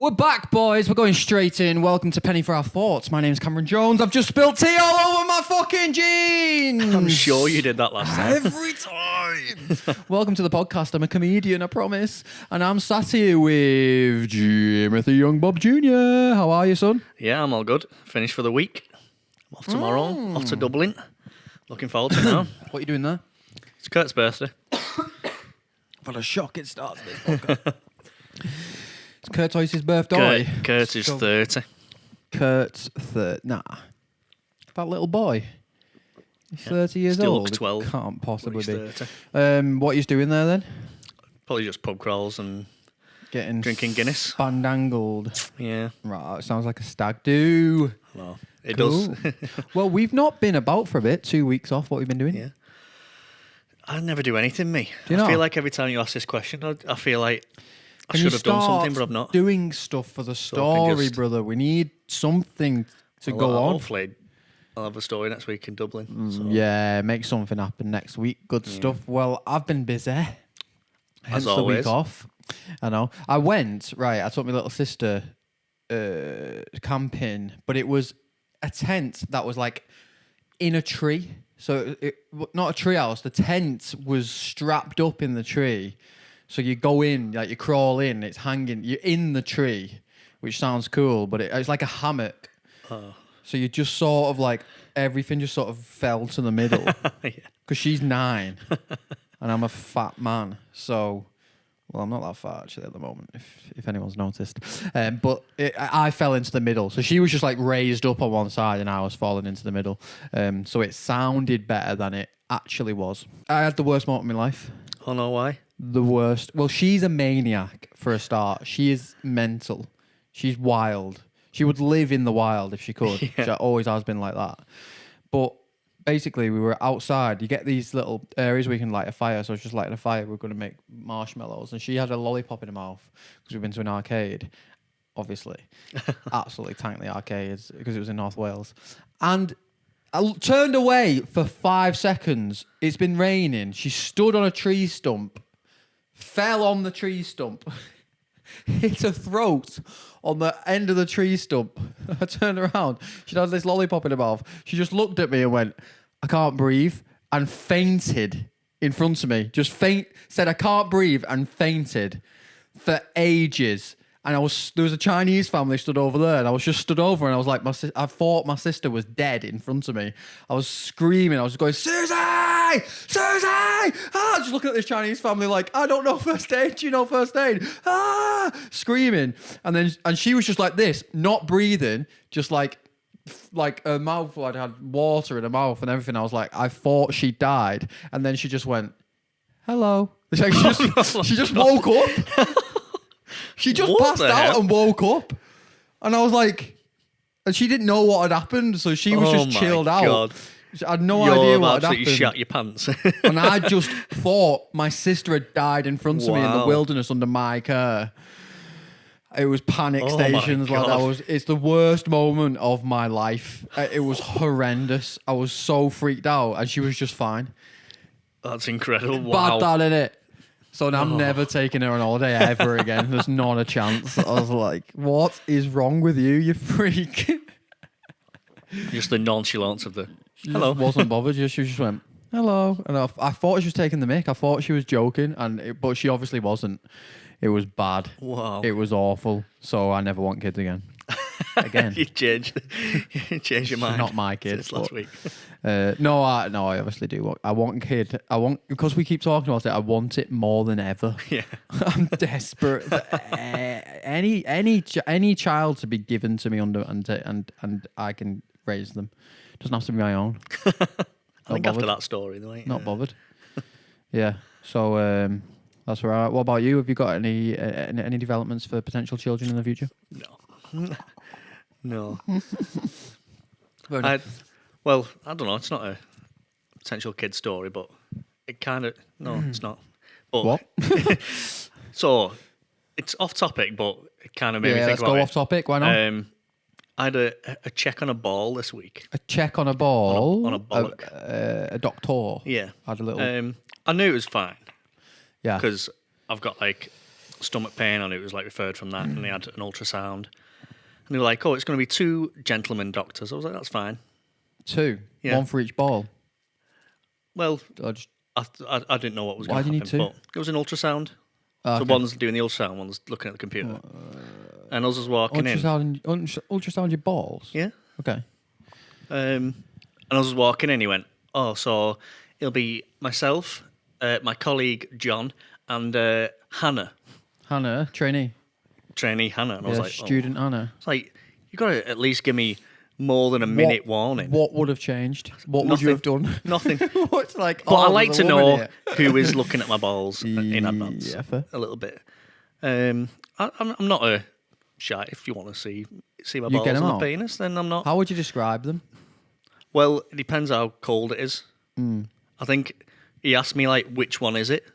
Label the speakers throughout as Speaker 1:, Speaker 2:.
Speaker 1: We're back, boys. We're going straight in. Welcome to Penny for Our Thoughts. My name's Cameron Jones. I've just spilled tea all over my fucking jeans.
Speaker 2: I'm sure you did that last time.
Speaker 1: Every time. Welcome to the podcast. I'm a comedian, I promise. And I'm sat here with Timothy Young Bob Jr. How are you, son?
Speaker 2: Yeah, I'm all good. Finished for the week. I'm off tomorrow. Off to Dublin. Looking forward to it now.
Speaker 1: What are you doing there?
Speaker 2: It's Kurt's birthday.
Speaker 1: What a shocking start to this podcast. It's Kurt Toyce's birthday.
Speaker 2: Kurt is 30.
Speaker 1: Kurt's 30. Nah. That little boy. He's 30 years
Speaker 2: Still
Speaker 1: old.
Speaker 2: looks 12,
Speaker 1: Can't possibly
Speaker 2: He's
Speaker 1: be.
Speaker 2: 30.
Speaker 1: What are you doing there then?
Speaker 2: Probably just pub crawls and
Speaker 1: Getting
Speaker 2: drinking Guinness.
Speaker 1: Bandangled.
Speaker 2: Yeah.
Speaker 1: Right, sounds like a stag do.
Speaker 2: Well, it
Speaker 1: Cool.
Speaker 2: does.
Speaker 1: Well, we've not been about for a bit. 2 weeks off. What have you been doing?
Speaker 2: Yeah. I never do anything, me.
Speaker 1: Do you
Speaker 2: I
Speaker 1: not?
Speaker 2: feel like every time you ask this question, I feel like I
Speaker 1: Can you
Speaker 2: should have done
Speaker 1: start
Speaker 2: something, but I've not.
Speaker 1: doing stuff for the
Speaker 2: I can
Speaker 1: story,
Speaker 2: just-
Speaker 1: brother. We need something to
Speaker 2: Well,
Speaker 1: go on.
Speaker 2: Hopefully, I'll have a story next week in Dublin. So.
Speaker 1: Yeah, make something happen next week. Good stuff. Well, I've been busy. Hence the
Speaker 2: always.
Speaker 1: week off. I know. I went, right, I took my little sister camping, but it was a tent that was like in a tree. So not a tree house. The tent was strapped up in the tree. So you go in, like you crawl in, it's hanging, you're in the tree, which sounds cool, but it's like a hammock.
Speaker 2: Oh.
Speaker 1: So you just sort of like, everything just sort of fell to the middle.
Speaker 2: Yeah.
Speaker 1: Because she's 9 and I'm a fat man. So, well, I'm not that fat actually at the moment, if anyone's noticed. But I fell into the middle. So she was just like raised up on one side and I was falling into the middle. So it sounded better than it actually was. I had the worst moment of my life.
Speaker 2: Oh, no, why?
Speaker 1: The worst. Well, she's a maniac for a start. She is mental. She's wild. She would live in the wild if she could.
Speaker 2: Yeah.
Speaker 1: She always has been like that. But basically, we were outside. You get these little areas where you can light a fire. So I was just lighting a fire. We were going to make marshmallows. And she had a lollipop in her mouth because we've been to an arcade, obviously. Absolutely tanked the arcades because it was in North Wales. And I turned away for 5 seconds. It's been raining. She stood on a tree stump, fell on the tree stump, hit her throat on the end of the tree stump. I turned around. She had this lollipop in her mouth. She just looked at me and went, I can't breathe, and fainted in front of me. Just said, I can't breathe, and fainted for ages. And there was a Chinese family stood over there, and I was just stood over, and I was like, I thought my sister was dead in front of me. I was screaming. I was going, Susie! Susie! Ah! Just looking at this Chinese family like, I don't know first aid. Do you know first aid? Ah! Screaming. And she was just like this, not breathing, just like her mouth had water in her mouth and everything. I was like, I thought she died. And then she just went, hello. She just woke up. She just
Speaker 2: What
Speaker 1: passed
Speaker 2: the
Speaker 1: out
Speaker 2: hell?
Speaker 1: and woke up. And I was like, and she didn't know what had happened. So she was just chilled out.
Speaker 2: God.
Speaker 1: I had no
Speaker 2: You're
Speaker 1: idea what had
Speaker 2: absolutely
Speaker 1: happened.
Speaker 2: shat your pants.
Speaker 1: And I just thought my sister had died in front of me in the
Speaker 2: Wow.
Speaker 1: wilderness under my care. It was panic
Speaker 2: Oh my
Speaker 1: stations. Like
Speaker 2: God.
Speaker 1: it's the worst moment of my life. It was horrendous. I was so freaked out, and she was just fine.
Speaker 2: That's incredible. Wow.
Speaker 1: Bad dad, innit? So now I'm never taking her on holiday ever again. There's not a chance. I was like, what is wrong with you, you freak?
Speaker 2: Just the nonchalance of the
Speaker 1: She
Speaker 2: hello.
Speaker 1: just wasn't bothered. She just went, hello. And I thought she was taking the mick. I thought she was joking, but she obviously wasn't. It was bad.
Speaker 2: Wow.
Speaker 1: It was awful. So I never want kids again. Again.
Speaker 2: you changed your mind.
Speaker 1: Not my kid.
Speaker 2: Since last
Speaker 1: but-
Speaker 2: week.
Speaker 1: No, I obviously do. I want a kid. Because we keep talking about it. I want it more than ever.
Speaker 2: Yeah.
Speaker 1: I'm desperate. For, any child to be given to me and I can raise them. Doesn't have to be my own.
Speaker 2: I think after
Speaker 1: bothered.
Speaker 2: that story, though,
Speaker 1: Not bothered. Yeah. So that's all right. What about you? Have you got any developments for potential children in the future?
Speaker 2: No. No.
Speaker 1: Fair enough.
Speaker 2: Well, I don't know. It's not a potential kid story, but it kind of... No, it's not. But,
Speaker 1: What?
Speaker 2: So, it's off topic, but it kind of made me
Speaker 1: Yeah,
Speaker 2: think
Speaker 1: let's
Speaker 2: about
Speaker 1: go
Speaker 2: it.
Speaker 1: off topic. Why not?
Speaker 2: I had a check on a ball this week.
Speaker 1: A check on a ball.
Speaker 2: On a bollock.
Speaker 1: A doctor.
Speaker 2: Yeah.
Speaker 1: Had a little.
Speaker 2: I knew it was fine
Speaker 1: Yeah.
Speaker 2: because I've got like stomach pain, and it was like referred from that, and they had an ultrasound, and they were like, "Oh, it's going to be 2 gentlemen doctors." I was like, "That's fine."
Speaker 1: 2,
Speaker 2: Yeah.
Speaker 1: 1 for each ball.
Speaker 2: Well,
Speaker 1: Or just,
Speaker 2: I didn't know what was
Speaker 1: Why
Speaker 2: going to
Speaker 1: do you
Speaker 2: happen.
Speaker 1: need 2?
Speaker 2: But it was an ultrasound.
Speaker 1: okay.
Speaker 2: So one's doing the ultrasound, one's looking at the computer, and us was walking in.
Speaker 1: Ultrasound your balls.
Speaker 2: Yeah.
Speaker 1: Okay.
Speaker 2: And I was walking in, he went, "Oh, so it'll be myself, my colleague John, and Hannah,
Speaker 1: Hannah, trainee.
Speaker 2: trainee Hannah." And I was
Speaker 1: Yeah,
Speaker 2: like,
Speaker 1: student Hannah.
Speaker 2: It's like, you got to at least give me more than a minute warning.
Speaker 1: What would have changed? What would you have done?
Speaker 2: Nothing.
Speaker 1: What's like?
Speaker 2: But I
Speaker 1: oh,
Speaker 2: like
Speaker 1: there's
Speaker 2: to
Speaker 1: a woman
Speaker 2: know
Speaker 1: here.
Speaker 2: who is looking at my balls in advance.
Speaker 1: Yeah, fair.
Speaker 2: A little bit. I'm not a shy. If you want to see my
Speaker 1: You
Speaker 2: balls
Speaker 1: get
Speaker 2: and
Speaker 1: 'em
Speaker 2: my
Speaker 1: out?
Speaker 2: penis, then I'm not.
Speaker 1: How would you describe them?
Speaker 2: Well, it depends how cold it is. I think he asked me like which one is it,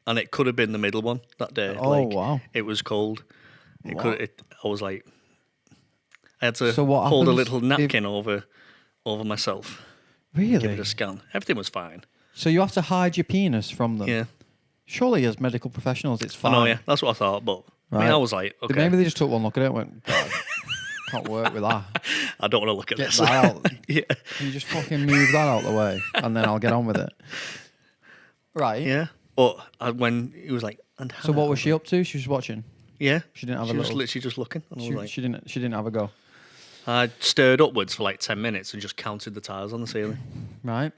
Speaker 2: and it could have been the middle one that day.
Speaker 1: Oh,
Speaker 2: like,
Speaker 1: wow.
Speaker 2: It was cold. It
Speaker 1: Wow.
Speaker 2: could. I was like, I had to
Speaker 1: So what
Speaker 2: hold a
Speaker 1: happens
Speaker 2: little napkin over myself. Give
Speaker 1: Really?
Speaker 2: it a scan. Everything was fine.
Speaker 1: So you have to hide your penis from them?
Speaker 2: Yeah.
Speaker 1: Surely, as medical professionals, it's
Speaker 2: I
Speaker 1: fine.
Speaker 2: know. Yeah, that's what I thought. But I mean,
Speaker 1: Right.
Speaker 2: I was like, okay,
Speaker 1: Maybe they just took one look at it and went, God, can't work with that.
Speaker 2: I don't want to look at
Speaker 1: Get
Speaker 2: this.
Speaker 1: that out.
Speaker 2: Yeah.
Speaker 1: Can you just fucking move that out of the way and then I'll get on with it? Right.
Speaker 2: Yeah. But when he was like, and
Speaker 1: So what was she up to? She was watching.
Speaker 2: Yeah.
Speaker 1: She didn't have
Speaker 2: She
Speaker 1: a
Speaker 2: was
Speaker 1: little.
Speaker 2: literally just looking. And I was like,
Speaker 1: She didn't have a go.
Speaker 2: I stared upwards for like 10 minutes and just counted the tiles on the ceiling.
Speaker 1: Right.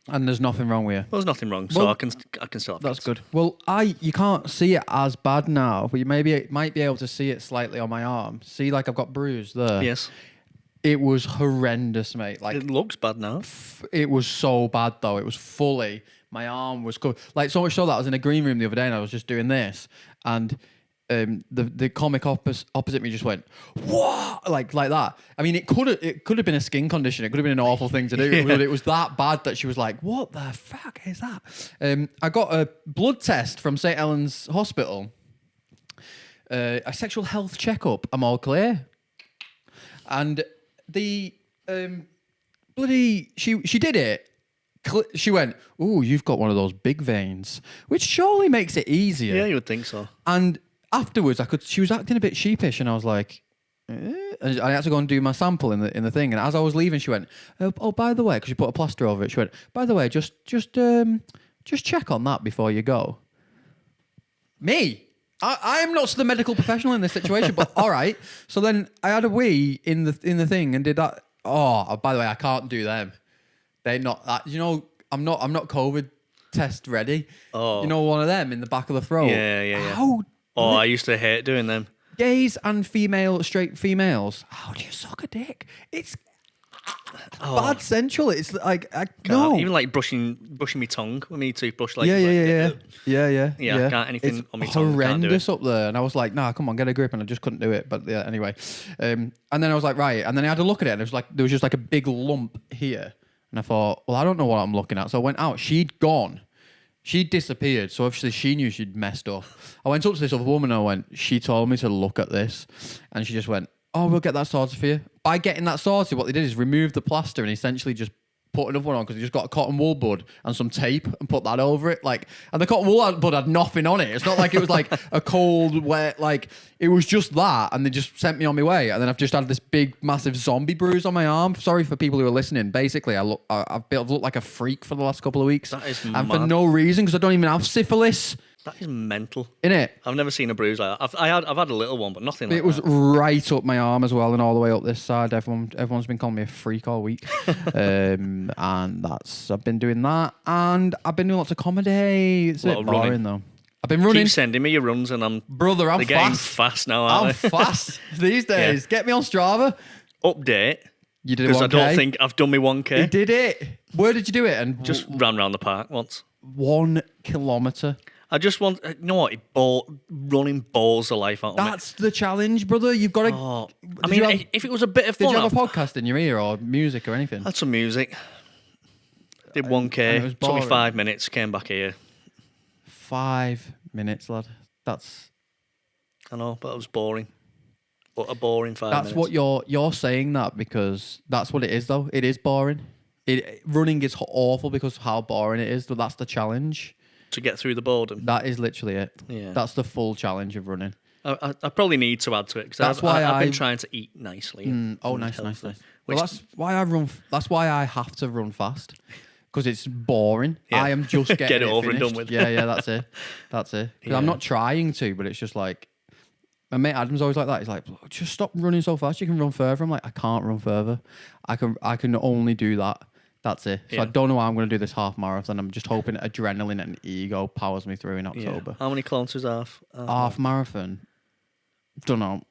Speaker 1: And there's nothing wrong with you.
Speaker 2: There was nothing wrong, so
Speaker 1: Well,
Speaker 2: I can still have
Speaker 1: That's
Speaker 2: kids.
Speaker 1: good. Well, you can't see it as bad now, but you might be able to see it slightly on my arm. See, like I've got bruise there.
Speaker 2: Yes.
Speaker 1: It was horrendous, mate. Like
Speaker 2: It looks bad now.
Speaker 1: it was so bad though. It was fully my arm was covered. Like so much so that I was in a green room the other day and I was just doing this, and the comic opposite me just went what like that. I mean, it could have been a skin condition. It could have been an awful thing to do.
Speaker 2: Yeah.
Speaker 1: But it was that bad that she was like, "What the fuck is that?" I got a blood test from St Helens Hospital. A sexual health checkup. I'm all clear. And the bloody she did it. She went, "Ooh, you've got one of those big veins," which surely makes it easier.
Speaker 2: Yeah, you would think so.
Speaker 1: And afterwards, she was acting a bit sheepish, and I was like, And I had to go and do my sample in the thing. And as I was leaving, she went, "Oh, by the way," because she put a plaster over it. She went, "By the way, just check on that before you go." Me. I am not the medical professional in this situation, but all right. So then I had a wee in the thing and did that. Oh, by the way, I can't do them. They're not that. You know, I'm not COVID test ready.
Speaker 2: Oh.
Speaker 1: You know, one of them in the back of the throat.
Speaker 2: Yeah.
Speaker 1: How
Speaker 2: Oh, I used to hate doing them.
Speaker 1: gays and straight females? How do you suck a dick? It's bad sensual. It's like no.
Speaker 2: Even like brushing my tongue with me toothbrush. Like,
Speaker 1: Yeah.
Speaker 2: Yeah, I can't anything
Speaker 1: it's
Speaker 2: on my tongue, I can't do
Speaker 1: horrendous up there, and I was like, "Nah, come on, get a grip," and I just couldn't do it. But yeah, anyway, and then I was like, right, and then I had to look at it, and it was like there was just like a big lump here, and I thought, well, I don't know what I'm looking at, so I went out. She'd gone, she'd disappeared, so obviously she knew she'd messed up. I went up to this other woman, and I went, she told me to look at this, and she just went, "Oh, we'll get that sorted for you." By getting that sorted, what they did is remove the plaster and essentially just put another one on, because they just got a cotton wool bud and some tape and put that over it. Like, and the cotton wool bud had nothing on it. It's not like it was like a cold, wet, like it was just that. And they just sent me on my way. And then I've just had this big, massive zombie bruise on my arm. Sorry for people who are listening. Basically, I've looked like a freak for the last couple of weeks.
Speaker 2: That is
Speaker 1: and
Speaker 2: mad.
Speaker 1: for no reason, because I don't even have syphilis.
Speaker 2: That is mental.
Speaker 1: Innit?
Speaker 2: I've never seen a bruise like that. I've had a little one, but nothing like
Speaker 1: It was
Speaker 2: that.
Speaker 1: right up my arm as well, and all the way up this side. Everyone's been calling me a freak all week, and I've been doing that, and I've been doing lots of comedy. It's a
Speaker 2: Lot
Speaker 1: bit
Speaker 2: of
Speaker 1: boring
Speaker 2: running.
Speaker 1: though. I've been running,
Speaker 2: Keep sending me your runs, and I'm
Speaker 1: brother. I'm
Speaker 2: they're getting
Speaker 1: fast.
Speaker 2: fast now,
Speaker 1: I'm
Speaker 2: aren't they?
Speaker 1: fast these days. Get me on Strava.
Speaker 2: Update,
Speaker 1: You did it
Speaker 2: because I
Speaker 1: 1K.
Speaker 2: don't think I've done my 1K.
Speaker 1: You did it. Where did you do it? And
Speaker 2: Just ran around the park once.
Speaker 1: 1 kilometer.
Speaker 2: I just want, you know what? Running bores the life out of me.
Speaker 1: That's the challenge, brother. You've got to.
Speaker 2: Oh,
Speaker 1: Did
Speaker 2: I mean,
Speaker 1: you have-
Speaker 2: if it was a bit of
Speaker 1: Did
Speaker 2: fun,
Speaker 1: you have a podcast in your ear or music or anything?
Speaker 2: I had some music. Did
Speaker 1: and it
Speaker 2: 1K.
Speaker 1: was
Speaker 2: Took me
Speaker 1: boring.
Speaker 2: 5 minutes. Came back here.
Speaker 1: 5 minutes, lad. That's
Speaker 2: I know, but it was boring. But a boring 5 minutes.
Speaker 1: That's what you're saying that because that's what it is though. It is boring. Running is awful because of how boring it is, but that's the challenge.
Speaker 2: to get through the boredom.
Speaker 1: That is literally it.
Speaker 2: Yeah.
Speaker 1: That's the full challenge of running.
Speaker 2: I probably need to add to it because
Speaker 1: That's why
Speaker 2: I've been
Speaker 1: I-
Speaker 2: trying to eat nicely.
Speaker 1: Nice.
Speaker 2: healthy,
Speaker 1: Well,
Speaker 2: which-
Speaker 1: that's why I run. That's why I have to run fast because it's boring.
Speaker 2: Yeah.
Speaker 1: I am just getting
Speaker 2: Get it over and
Speaker 1: finished.
Speaker 2: done with.
Speaker 1: Yeah, that's it. That's it. 'Cause I'm
Speaker 2: Yeah.
Speaker 1: not trying to, but it's just like my mate Adam's always like that. He's like, just stop running so fast. You can run further. I'm like, I can't run further. I can only do that. That's it. So I
Speaker 2: Yeah.
Speaker 1: don't know why I'm going to do this half marathon. I'm just hoping adrenaline and ego powers me through in
Speaker 2: Yeah.
Speaker 1: October.
Speaker 2: How many kilometers half?
Speaker 1: Half marathon. Don't know.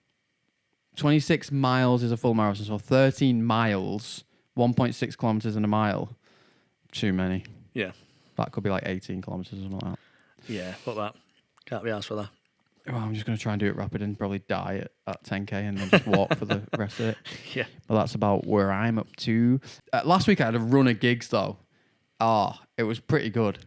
Speaker 1: 26 miles is a full marathon, so 13 miles, 1.6 kilometers in a mile. Too many.
Speaker 2: Yeah.
Speaker 1: That could be like 18 kilometers or something like that.
Speaker 2: Yeah. Fuck that. Can't be asked for that.
Speaker 1: Well, I'm just going to try and do it rapid and probably die at 10k and then just walk for the rest of it.
Speaker 2: Yeah.
Speaker 1: But that's about where I'm up to. Last week I had a run of gigs though. It was pretty good.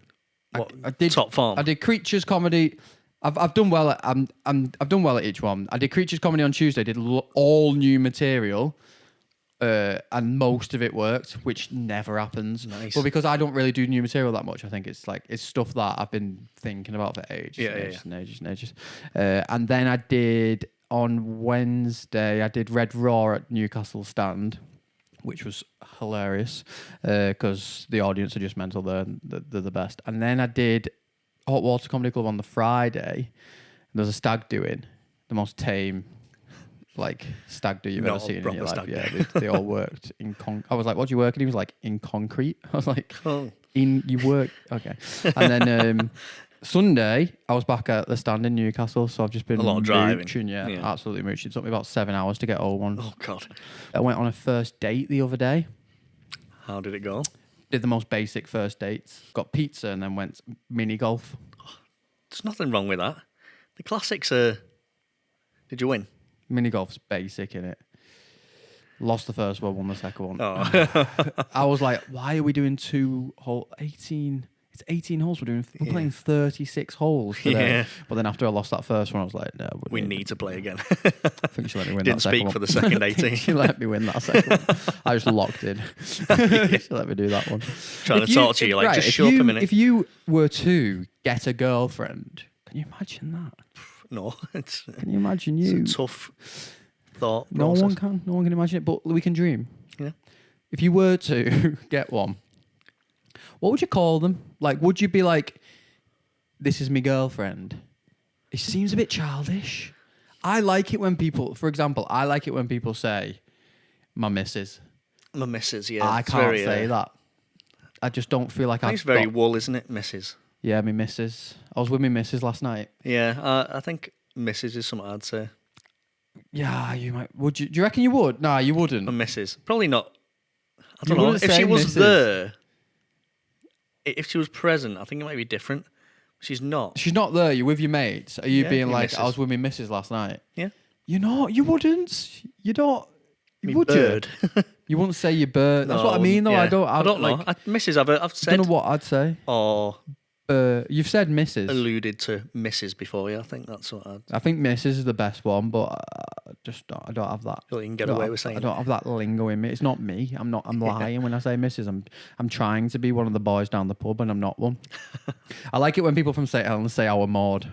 Speaker 2: What,
Speaker 1: I did
Speaker 2: top form?
Speaker 1: I did Creatures comedy. I've done well at I've done well at each one. I did Creatures comedy on Tuesday. Did all new material, and most of it worked, which never happens.
Speaker 2: Nice.
Speaker 1: But because I don't really do new material that much, I think it's stuff that I've been thinking about for ages,
Speaker 2: Yeah,
Speaker 1: and
Speaker 2: yeah,
Speaker 1: ages, and ages and ages. And then I did on Wednesday. I did Red Raw at Newcastle Stand, which was hilarious because the audience are just mental. They're the best. And then I did Hot Water Comedy Club on the Friday. There's a stag doing the most tame like stag do you've
Speaker 2: Not
Speaker 1: ever
Speaker 2: a
Speaker 1: seen in
Speaker 2: proper
Speaker 1: your life.
Speaker 2: stag
Speaker 1: Yeah,
Speaker 2: do.
Speaker 1: they all worked in I was like, what do you work in? He was like, in concrete. I was like,
Speaker 2: Oh.
Speaker 1: you work okay. And then Sunday I was back at the Stand in Newcastle, so I've just been
Speaker 2: A lot of driving.
Speaker 1: mooching, yeah,
Speaker 2: Yeah.
Speaker 1: absolutely mooching. It took me about 7 hours to get home.
Speaker 2: Oh God.
Speaker 1: I went on a first date the other day.
Speaker 2: How did it go?
Speaker 1: Did the most basic first dates. Got pizza and then went mini golf.
Speaker 2: There's nothing wrong with that. The classics are. Did you win?
Speaker 1: Mini golf's basic, innit? Lost the first one, won the second one.
Speaker 2: Oh.
Speaker 1: I was like, why are we doing 18? It's 18 holes. We're playing 36 holes today.
Speaker 2: Yeah.
Speaker 1: But then after I lost that first one, I was like, no,
Speaker 2: We need to play again.
Speaker 1: I think she let me win
Speaker 2: Didn't
Speaker 1: that second
Speaker 2: speak
Speaker 1: one.
Speaker 2: for the second 18.
Speaker 1: She let me win that second one. I just locked in. She let me do that one.
Speaker 2: Trying to talk to you, like, just
Speaker 1: if
Speaker 2: show up a minute.
Speaker 1: If you were to get a girlfriend, can you imagine that?
Speaker 2: No, it's
Speaker 1: Can you imagine you?
Speaker 2: a tough thought
Speaker 1: No
Speaker 2: process.
Speaker 1: one can. No one can imagine it, but we can dream.
Speaker 2: Yeah.
Speaker 1: If you were to get one, what would you call them? Like, would you be like, this is my girlfriend? It seems a bit childish. I like it when people, for example, I like it when people say, my missus.
Speaker 2: My missus, yeah.
Speaker 1: I
Speaker 2: it's
Speaker 1: can't
Speaker 2: very,
Speaker 1: say that. I just don't feel like
Speaker 2: I think
Speaker 1: I've
Speaker 2: it's very
Speaker 1: got-
Speaker 2: wool, isn't it, missus?
Speaker 1: Yeah, my missus. I was with my missus last night.
Speaker 2: Yeah, I think missus is something I'd say.
Speaker 1: Yeah, you might. Would you? Do you reckon you would? Nah, you wouldn't.
Speaker 2: My missus. Probably not. I
Speaker 1: You
Speaker 2: don't know.
Speaker 1: wouldn't
Speaker 2: If
Speaker 1: say
Speaker 2: she was
Speaker 1: missus.
Speaker 2: there, if she was present, I think it might be different. She's not.
Speaker 1: She's not there. You're with your mates. Are you
Speaker 2: Yeah,
Speaker 1: being
Speaker 2: your
Speaker 1: like,
Speaker 2: missus.
Speaker 1: I was with my missus last night?
Speaker 2: Yeah.
Speaker 1: You're not. You wouldn't. You don't.
Speaker 2: Me
Speaker 1: Would
Speaker 2: bird.
Speaker 1: you? You wouldn't say your bird. That's
Speaker 2: No,
Speaker 1: what I mean, though.
Speaker 2: yeah.
Speaker 1: I don't
Speaker 2: know.
Speaker 1: like.
Speaker 2: Missus, I've
Speaker 1: I
Speaker 2: said
Speaker 1: don't know what I'd say.
Speaker 2: or
Speaker 1: You've said missus.
Speaker 2: alluded to missus before. Yeah, I think that's what I'd.
Speaker 1: I think missus is the best one, but I don't have that.
Speaker 2: You can get
Speaker 1: I don't
Speaker 2: away
Speaker 1: have-
Speaker 2: with saying.
Speaker 1: I don't have that lingo in me. It's not me. I'm lying when I say missus. I'm trying to be one of the boys down the pub, and I'm not one. I like it when people from St Helens say our Maud.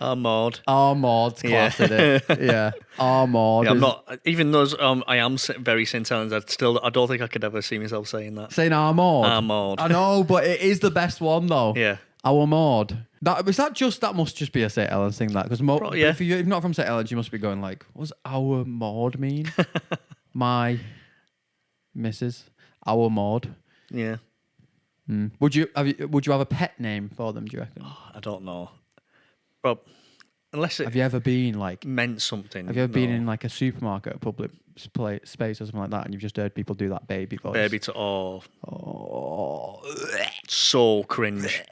Speaker 2: Our Maud.
Speaker 1: Our Maud's class,
Speaker 2: Yeah.
Speaker 1: isn't it? Yeah. Our Maud.
Speaker 2: Yeah, I'm
Speaker 1: is-
Speaker 2: not. Even though I am very St Helens, I don't think I could ever see myself saying that.
Speaker 1: saying our Maud.
Speaker 2: Our Maud.
Speaker 1: I know, but it is the best one though.
Speaker 2: Yeah.
Speaker 1: Our Maud. That must just be a St Helens thing, that because
Speaker 2: yeah.
Speaker 1: if you're not from St Helens, you must be going like, what does our Maud mean? My Mrs. Our Maud.
Speaker 2: Yeah.
Speaker 1: Would you have a pet name for them? Do you reckon?
Speaker 2: I don't know. But unless it
Speaker 1: Have you ever been like?
Speaker 2: meant something.
Speaker 1: Have you ever been
Speaker 2: no.
Speaker 1: in like a supermarket, a public space or something like that, and you've just heard people do that baby voice?
Speaker 2: baby to
Speaker 1: Oh.
Speaker 2: so cringe.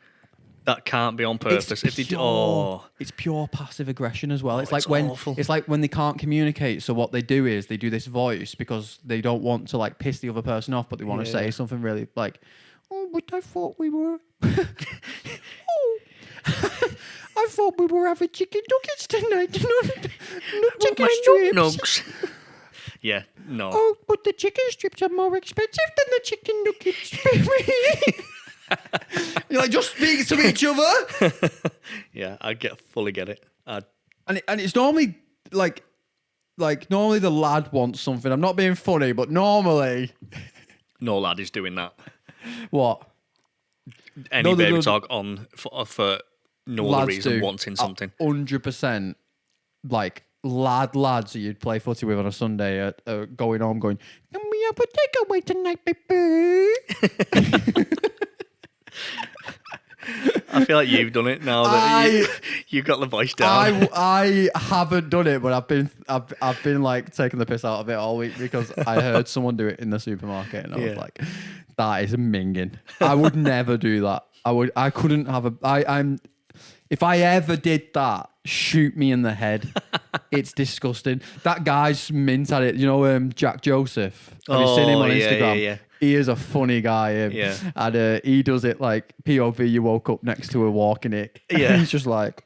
Speaker 2: That can't be on purpose. If they do,
Speaker 1: It's pure passive aggression as well. It's
Speaker 2: it's
Speaker 1: like when
Speaker 2: awful.
Speaker 1: it's like when they can't communicate. So what they do is they do this voice because they don't want to like piss the other person off, but they want to say
Speaker 2: Yeah.
Speaker 1: something really like, "Oh, but I thought we were." Oh. I thought we were having chicken nuggets tonight. Not chicken strips.
Speaker 2: nugs. Yeah, no.
Speaker 1: Oh, but the chicken strips are more expensive than the chicken nuggets. You're like, just speak to each other.
Speaker 2: Yeah, fully get it.
Speaker 1: And it's normally like normally the lad wants something. I'm not being funny, but normally
Speaker 2: No lad is doing that.
Speaker 1: what?
Speaker 2: Any
Speaker 1: No,
Speaker 2: baby
Speaker 1: no.
Speaker 2: talk on for no other
Speaker 1: Lads
Speaker 2: reason,
Speaker 1: do.
Speaker 2: wanting something.
Speaker 1: 100% like lads that you'd play footy with on a Sunday going home going, can we have a takeaway tonight, baby?
Speaker 2: I feel like you've done it now that you've got the voice down.
Speaker 1: I haven't done it, but I've been like taking the piss out of it all week because I heard someone do it in the supermarket and I was
Speaker 2: Yeah.
Speaker 1: like, that is minging. I would never do that. I couldn't have I'm if I ever did that, shoot me in the head. It's disgusting. That guy's mint at it. You know, Jack Joseph. Have you seen him on
Speaker 2: yeah,
Speaker 1: Instagram?
Speaker 2: yeah.
Speaker 1: He is a funny guy.
Speaker 2: Yeah.
Speaker 1: And he does it like POV, you woke up next to her walking it.
Speaker 2: Yeah.
Speaker 1: He's just like,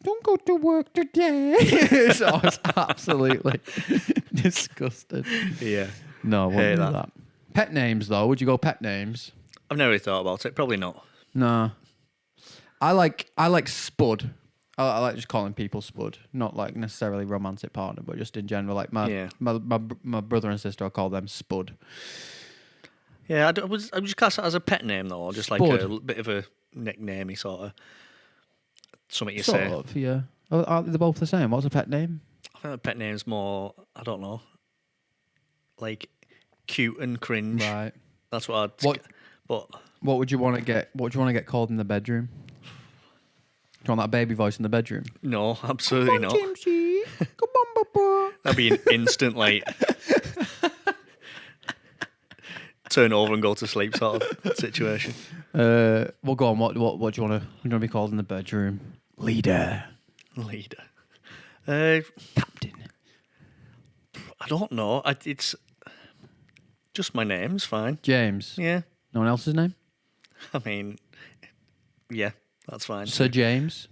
Speaker 1: don't go to work today. So it's absolutely disgusting.
Speaker 2: Yeah.
Speaker 1: No,
Speaker 2: Hate
Speaker 1: wouldn't do
Speaker 2: that.
Speaker 1: that. Pet names, though. Would you go pet names?
Speaker 2: I've never really thought about it. Probably not.
Speaker 1: No. I like Spud. I like just calling people Spud, not like necessarily romantic partner, but just in general. Like
Speaker 2: Yeah.
Speaker 1: my brother and sister, I call them Spud.
Speaker 2: Yeah, I would just class that as a pet name though, or just like
Speaker 1: Spud.
Speaker 2: a bit of a nicknamey sort of something you
Speaker 1: Sort
Speaker 2: say.
Speaker 1: of, yeah. Are they both the same? What's a pet name?
Speaker 2: I think a pet name's more, I don't know, like cute and cringe.
Speaker 1: Right.
Speaker 2: That's what I'd.
Speaker 1: What-
Speaker 2: But
Speaker 1: What would you want to get? What would you want to get called in the bedroom? Do you want that baby voice in the bedroom?
Speaker 2: no, absolutely not.
Speaker 1: Jamesy. Come on, Papa.
Speaker 2: That'd be an instant like turn over and go to sleep sort of situation.
Speaker 1: Well, go on. What do you want to be called in the bedroom? Leader.
Speaker 2: Leader.
Speaker 1: Captain.
Speaker 2: I don't know. It's just my name's fine.
Speaker 1: James.
Speaker 2: Yeah.
Speaker 1: No one else's name?
Speaker 2: I mean, yeah, that's fine.
Speaker 1: Sir James.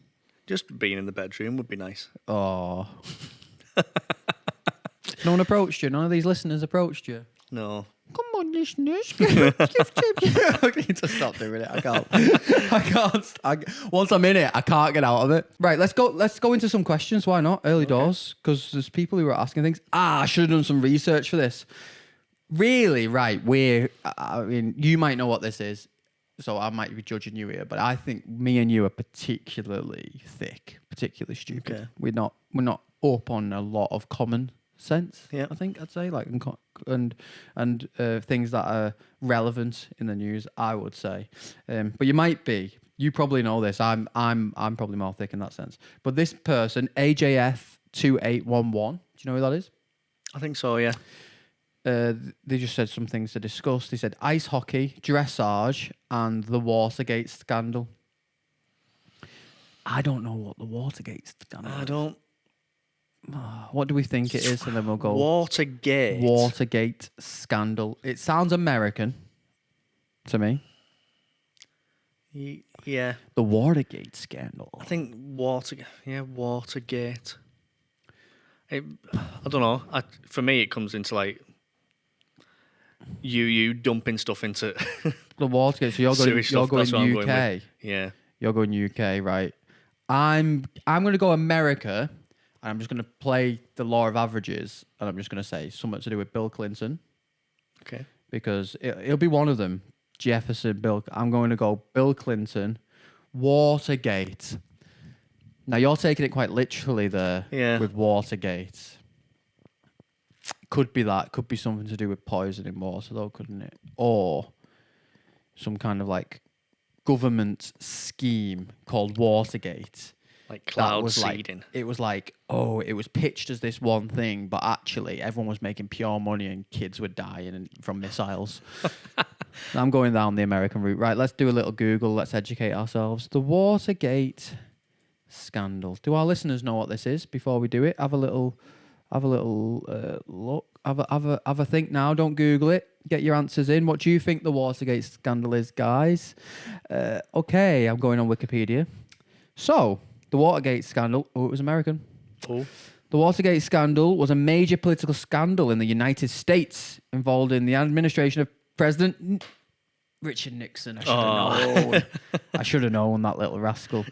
Speaker 2: Just being in the bedroom would be nice.
Speaker 1: Oh. No one approached you? None of these listeners approached you?
Speaker 2: No.
Speaker 1: Come on, listeners. Give James. I need to stop doing it. I can't. Once I'm in it, I can't get out of it. Right, let's go into some questions. Why not? Early doors. Because there's people who are asking things. I should have done some research for this. Really, right, I mean, you might know what this is, so I might be judging you here, but I think me and you are particularly thick, particularly stupid.
Speaker 2: Okay.
Speaker 1: We're not up on a lot of common sense.
Speaker 2: Yeah.
Speaker 1: I think I'd say like and things that are relevant in the news. I would say, but you might be. You probably know this. I'm probably more thick in that sense. But this person, AJF 2811. Do you know who that is?
Speaker 2: I think so, yeah.
Speaker 1: They just said some things to discuss. They said ice hockey, dressage, and the Watergate scandal. I don't know what the Watergate scandal
Speaker 2: I
Speaker 1: is.
Speaker 2: don't.
Speaker 1: What do we think it is? And then we'll go
Speaker 2: Watergate.
Speaker 1: Watergate scandal. It sounds American to me.
Speaker 2: Yeah.
Speaker 1: The Watergate scandal.
Speaker 2: I think Watergate. I don't know. For me, it comes into like you dumping stuff into.
Speaker 1: The Watergate. So you're going.
Speaker 2: Serious
Speaker 1: You're
Speaker 2: stuff,
Speaker 1: going
Speaker 2: that's what I'm going
Speaker 1: UK.
Speaker 2: with. Yeah.
Speaker 1: You're going UK, right? I'm going to go America, and I'm just going to play the law of averages, and I'm just going to say something to do with Bill Clinton,
Speaker 2: Okay.
Speaker 1: because it'll be one of them. Jefferson, Bill. I'm going to go Bill Clinton, Watergate. Now you're taking it quite literally there,
Speaker 2: Yeah.
Speaker 1: with Watergate. Could be that. Could be something to do with poisoning water, though, couldn't it? Or some kind of like government scheme called Watergate.
Speaker 2: Like
Speaker 1: That
Speaker 2: cloud
Speaker 1: was
Speaker 2: seeding.
Speaker 1: like, it was like, oh, it was pitched as this one thing, but actually everyone was making pure money and kids were dying from missiles. I'm going down the American route. Right, let's do a little Google. Let's educate ourselves. The Watergate scandal. Do our listeners know what this is before we do it? Have a little look. Have a think now. Don't Google it. Get your answers in. What do you think the Watergate scandal is, guys? Okay, I'm going on Wikipedia. So, the Watergate scandal. Oh, it was American.
Speaker 2: Oh.
Speaker 1: The Watergate scandal was a major political scandal in the United States involving the administration of President Richard Nixon. I should have known. I should have known, that little rascal.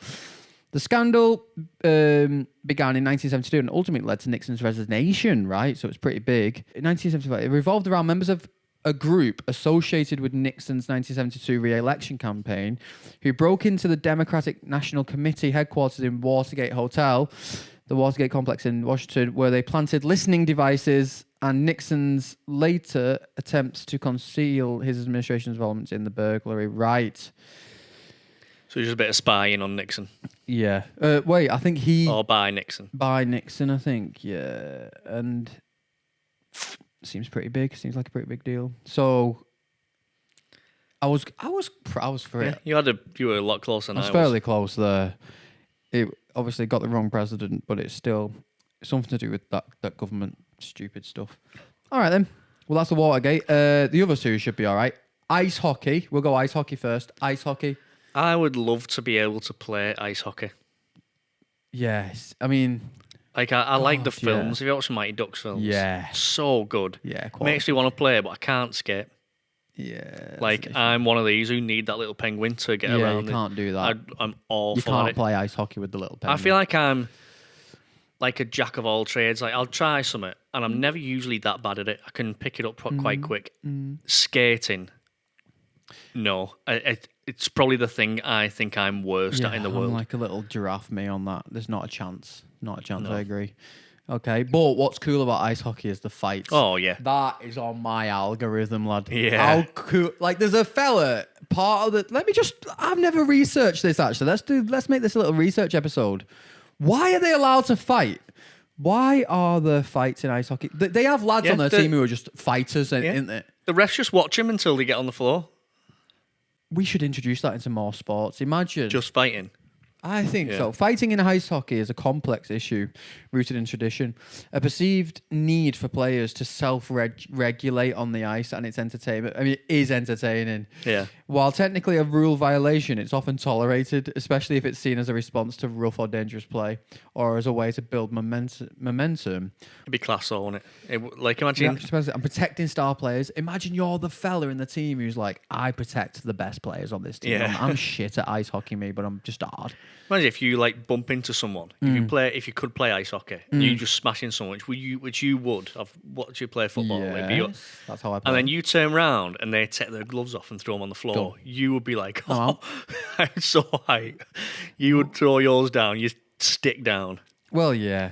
Speaker 1: The scandal began in 1972 and ultimately led to Nixon's resignation, right? So it's pretty big. In 1975, it revolved around members of a group associated with Nixon's 1972 re-election campaign who broke into the Democratic National Committee headquarters in Watergate Hotel, the Watergate complex in Washington, where they planted listening devices and Nixon's later attempts to conceal his administration's involvement in the burglary. Right.
Speaker 2: So just a bit of spying on Nixon.
Speaker 1: Yeah. Wait, I think he...
Speaker 2: Or by Nixon.
Speaker 1: By Nixon, I think. Yeah. And... seems pretty big. Seems like a pretty big deal. So, I was for it.
Speaker 2: You were a lot closer than
Speaker 1: I was fairly close there. It obviously got the wrong president, but it's still something to do with that government stupid stuff. All right then. Well, that's the Watergate. The other two should be all right. Ice hockey. We'll go ice hockey first. Ice hockey.
Speaker 2: I would love to be able to play ice hockey.
Speaker 1: Yes. I mean...
Speaker 2: Like, I like the
Speaker 1: God,
Speaker 2: films. Have you watched Mighty Ducks films?
Speaker 1: Yeah.
Speaker 2: So good.
Speaker 1: Yeah, quite.
Speaker 2: Makes me want to play, but I can't skate.
Speaker 1: Yeah.
Speaker 2: Like, I'm one of these who need that little penguin to get around.
Speaker 1: Yeah, you can't do that.
Speaker 2: I'm awful
Speaker 1: You can't
Speaker 2: at it.
Speaker 1: play ice hockey with the little penguin.
Speaker 2: I feel like I'm like a jack of all trades. Like, I'll try something, and I'm never usually that bad at it. I can pick it up quite quick. Skating, no. It's probably the thing I think I'm worst at in the world.
Speaker 1: I'm like a little giraffe me on that. There's not a chance. Not a chance, I agree. Okay, but what's cool about ice hockey is the fights.
Speaker 2: Oh, yeah.
Speaker 1: That is on my algorithm, lad.
Speaker 2: Yeah.
Speaker 1: How cool. Like, there's a fella, part of the... I've never researched this, actually. Let's make this a little research episode. Why are they allowed to fight? Why are there fights in ice hockey? They have lads on their team who are just fighters, isn't it?
Speaker 2: The refs just watch him until they get on the floor.
Speaker 1: We should introduce that into more sports. Imagine.
Speaker 2: Just fighting.
Speaker 1: I think so. Fighting in ice hockey is a complex issue rooted in tradition, a perceived need for players to self-regulate on the ice and its entertainment. I mean, it is entertaining.
Speaker 2: Yeah.
Speaker 1: While technically a rule violation, it's often tolerated, especially if it's seen as a response to rough or dangerous play or as a way to build momentum.
Speaker 2: It'd be class, though, wouldn't it? Like, imagine...
Speaker 1: I'm protecting star players. Imagine you're the fella in the team who's like, I protect the best players on this team.
Speaker 2: Yeah.
Speaker 1: I'm shit at ice hockey, me, but I'm just hard.
Speaker 2: Imagine if you like bump into someone. If you could play ice hockey, you just smash in someone, which you would. I've watched you play football.
Speaker 1: Yes, that's how I play.
Speaker 2: And then you turn around and they take their gloves off and throw them on the floor.
Speaker 1: Go.
Speaker 2: You would be like, "Oh, I'm so high." You would throw yours down. You stick down.
Speaker 1: Well, yeah.